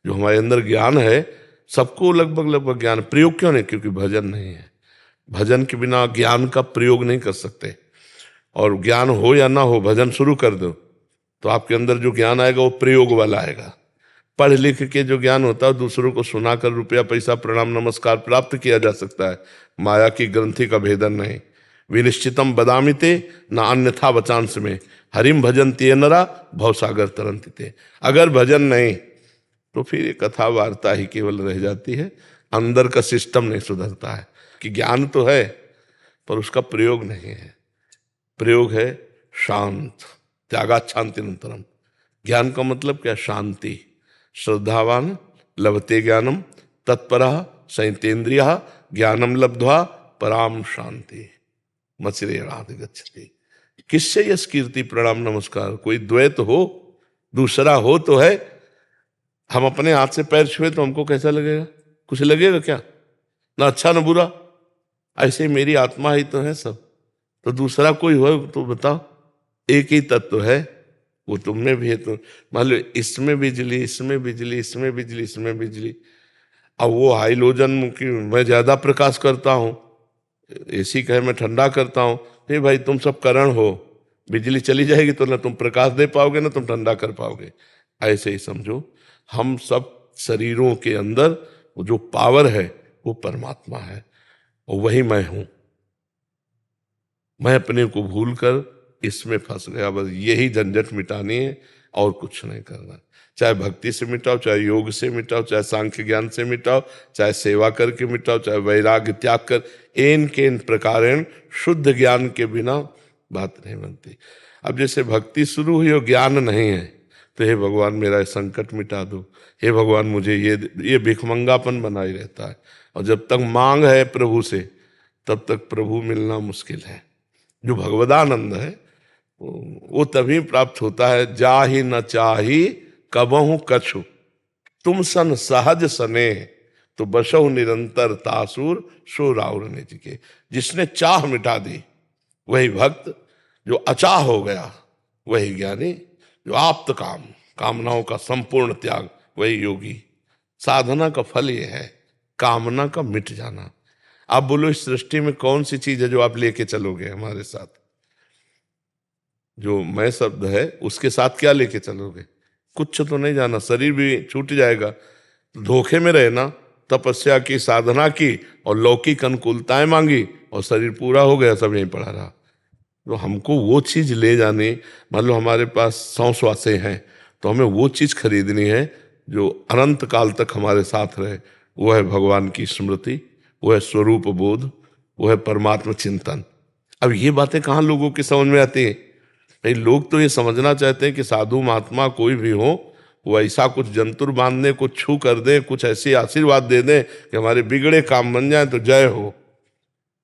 जो हमारे अंदर ज्ञान है, सबको लगभग ज्ञान, प्रयोग क्यों नहीं? क्योंकि भजन नहीं है। भजन के बिना ज्ञान का प्रयोग नहीं कर सकते। और ज्ञान हो या ना हो, भजन शुरू कर दो तो आपके अंदर जो ज्ञान आएगा वो प्रयोग वाला आएगा। पढ़ लिख के जो ज्ञान होता है दूसरों को सुनाकर रुपया पैसा प्रणाम नमस्कार प्राप्त किया जा सकता है, माया की ग्रंथि का भेदन नहीं। विनिश्चितम बदामिते न अन्यथा वचांस में, हरिम भजन्ति नरा भवसागर तरंति ते। अगर भजन नहीं तो फिर ये कथा वार्ता ही केवल रह जाती है, अंदर का सिस्टम नहीं सुधरता है। कि ज्ञान तो है पर उसका प्रयोग नहीं है। प्रयोग है शांत, त्यागात शांतिनंतरम। ज्ञान का मतलब क्या? शांति। श्रद्धावान लभते ज्ञानम तत्परः संयतेन्द्रियः ज्ञानम लब्ध्वा पराम शांति मचरे राधे गच्छति। किससे यश कीर्ति प्रणाम नमस्कार? कोई द्वैत हो, दूसरा हो तो है। हम अपने हाथ से पैर छुए तो हमको कैसा लगेगा? कुछ लगेगा क्या? ना अच्छा ना बुरा। ऐसे मेरी आत्मा ही तो है सब, तो दूसरा कोई हो तो बताओ। एक ही तत्व है, वो तुम में भी है। तो मान लो इसमें बिजली, इसमें बिजली, इसमें बिजली, इसमें बिजली। अब वो हाइलोजन की मैं ज्यादा प्रकाश करता हूँ, एसी कहे मैं ठंडा करता हूँ। हे भाई तुम सब करण हो, बिजली चली जाएगी तो ना तुम प्रकाश दे पाओगे ना तुम ठंडा कर पाओगे। ऐसे ही समझो, हम सब शरीरों के अंदर वो जो पावर है वो परमात्मा है और वही मैं हूं। मैं अपने को भूल कर इसमें फंस गया। बस यही झंझट मिटानी है और कुछ नहीं करना। चाहे भक्ति से मिटाओ, चाहे योग से मिटाओ, चाहे सांख्य ज्ञान से मिटाओ, चाहे सेवा करके मिटाओ, चाहे वैराग्य त्याग कर, एन के इन प्रकारेण शुद्ध ज्ञान के बिना बात नहीं बनती। अब जैसे भक्ति शुरू हुई और ज्ञान नहीं है तो हे भगवान मेरा संकट मिटा दो, हे भगवान मुझे ये भिखमंगापन बना ही रहता है। और जब तक मांग है प्रभु से तब तक प्रभु मिलना मुश्किल है। जो भगवदानंद है वो तभी प्राप्त होता है, जाहि न चाही कबहु कछु तुम सन सहज सने, तो बसहु निरंतर तासुर सो राउर निज के। जिसने चाह मिटा दी वही भक्त, जो अचाह हो गया वही ज्ञानी, जो आप्त काम कामनाओं का संपूर्ण त्याग वही योगी। साधना का फल ये है कामना का मिट जाना। आप बोलो इस सृष्टि में कौन सी चीज है जो आप लेके चलोगे हमारे साथ? जो मैं शब्द है उसके साथ क्या लेके चलोगे? कुछ तो नहीं जाना, शरीर भी छूट जाएगा। तो धोखे में रहना, तपस्या की साधना की और लौकिक अनुकूलताएं मांगी और शरीर पूरा हो गया, सब यहीं पड़ा रहा। तो हमको वो चीज ले जानी, मान लो हमारे पास 100 श्वासें हैं तो हमें वो चीज खरीदनी है जो अनंत काल तक हमारे साथ रहे। वो है भगवान की स्मृति, वो है स्वरूप बोध, वो है परमात्मा चिंतन। अब ये बातें कहाँ लोगों की समझ में आती हैं? भाई लोग तो ये समझना चाहते हैं कि साधु महात्मा कोई भी हो वो ऐसा कुछ जंतुर बांध दे, कुछ छू कर दे, कुछ ऐसे आशीर्वाद दे दें कि हमारे बिगड़े काम बन जाए तो जय हो।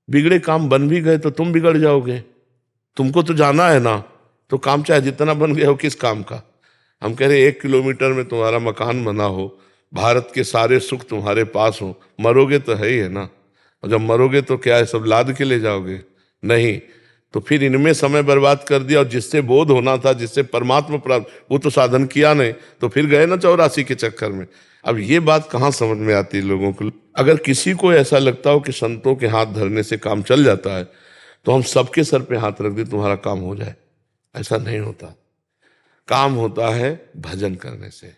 बिगड़े काम बन भी गए तो तुम बिगड़ जाओगे। तुमको तो जाना है ना, तो काम चाहे जितना बन गया हो, किस काम का। हम कह रहे 1 किलोमीटर में तुम्हारा मकान बना हो, भारत के सारे सुख तुम्हारे पास हो, मरोगे तो है ही है ना। और जब मरोगे तो क्या है, सब लाद के ले जाओगे? नहीं। तो फिर इनमें समय बर्बाद कर दिया, और जिससे बोध होना था, जिससे परमात्मा प्राप्त, वो तो साधन किया नहीं, तो फिर गए ना 84 के चक्कर में। अब ये बात कहाँ समझ में आती है लोगों को। अगर किसी को ऐसा लगता हो कि संतों के हाथ धरने से काम चल जाता है, तो हम सबके सर पे हाथ रख दे तुम्हारा काम हो जाए, ऐसा नहीं होता। काम होता है भजन करने से।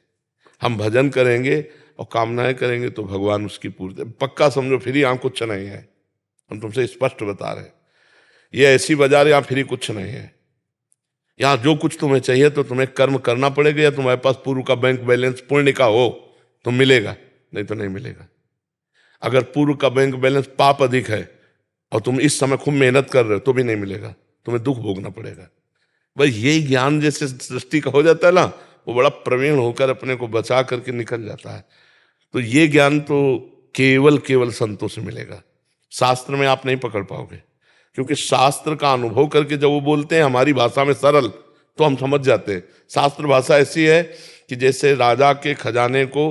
हम भजन करेंगे और कामनाएं करेंगे तो भगवान उसकी पूर्ति। पक्का समझो फ्री यहाँ कुछ नहीं है, हम तुमसे स्पष्ट बता रहे हैं। ये ऐसी बाजार यहाँ फ्री कुछ नहीं है। यहाँ जो कुछ तुम्हें चाहिए तो तुम्हें कर्म करना पड़ेगा, या तुम्हारे पास पूर्व का बैंक बैलेंस पुण्य का हो तो मिलेगा, नहीं तो नहीं मिलेगा। अगर पूर्व का बैंक बैलेंस पाप अधिक है और तुम इस समय खूब मेहनत कर रहे हो तो भी नहीं मिलेगा, तुम्हें दुख भोगना पड़ेगा। भाई यही ज्ञान जैसे सृष्टि का हो जाता है ना, वो बड़ा प्रवीण होकर अपने को बचा करके निकल जाता है। तो ये ज्ञान तो केवल संतों से मिलेगा, शास्त्र में आप नहीं पकड़ पाओगे। क्योंकि शास्त्र का अनुभव करके जब वो बोलते हैं हमारी भाषा में सरल, तो हम समझ जाते हैं। शास्त्र भाषा ऐसी है कि जैसे राजा के खजाने को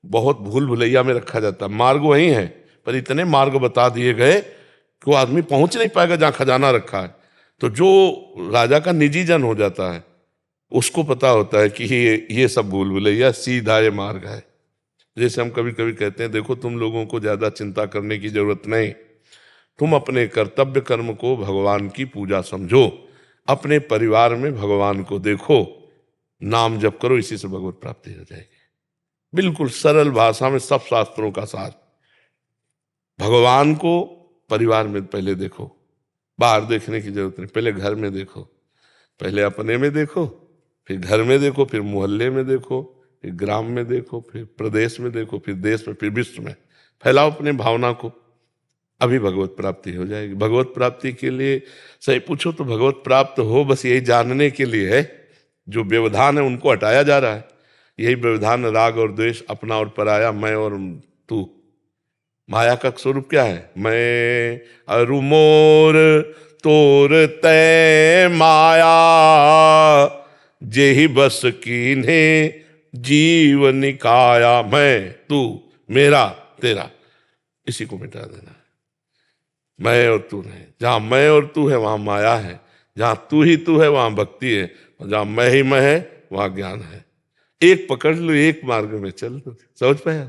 बहुत भूल भुलैया में रखा जाता है। मार्ग वही है, पर इतने मार्ग बता दिए गए कि वो आदमी पहुंच नहीं पाएगा जहां खजाना रखा है। तो जो राजा का निजी जन हो जाता है, उसको पता होता है कि ये सब भूल भुलैया, सीधा ये मार्ग है। जैसे हम कभी कभी कहते हैं, देखो तुम लोगों को ज्यादा चिंता करने की जरूरत नहीं, तुम अपने कर्तव्य कर्म को भगवान की पूजा समझो, अपने परिवार में भगवान को देखो, नाम जप करो, इसी से भगवत प्राप्ति हो जाएगी। बिल्कुल सरल भाषा में सब शास्त्रों का सार। भगवान को परिवार में पहले देखो, बाहर देखने की जरूरत नहीं, पहले घर में देखो, पहले अपने में देखो, फिर घर में देखो, फिर मोहल्ले में देखो, फिर ग्राम में देखो, फिर प्रदेश में देखो, फिर देश में, फिर विश्व में फैलाओ अपने भावना को। अभी भगवत प्राप्ति हो जाएगी। भगवत प्राप्ति के लिए सही पूछो तो भगवत प्राप्त हो बस यही जानने के लिए है। जो व्यवधान है उनको हटाया जा रहा है। यही व्यवधान, राग और द्वेष, अपना और पराया, मैं और तू। माया का स्वरूप क्या है? मैं अरु मोर तोर तय माया, जेहि बस कीन्हे जीव निकाया। मैं, तू, मेरा, तेरा, इसी को मिटा देना। मैं और तू नहीं। जहां मैं और तू है वहां माया है, जहां तू ही तू है वहां भक्ति है, और जहां मैं ही मैं है वहां ज्ञान है। एक पकड़ लो, एक मार्ग में चल, समझ पाए?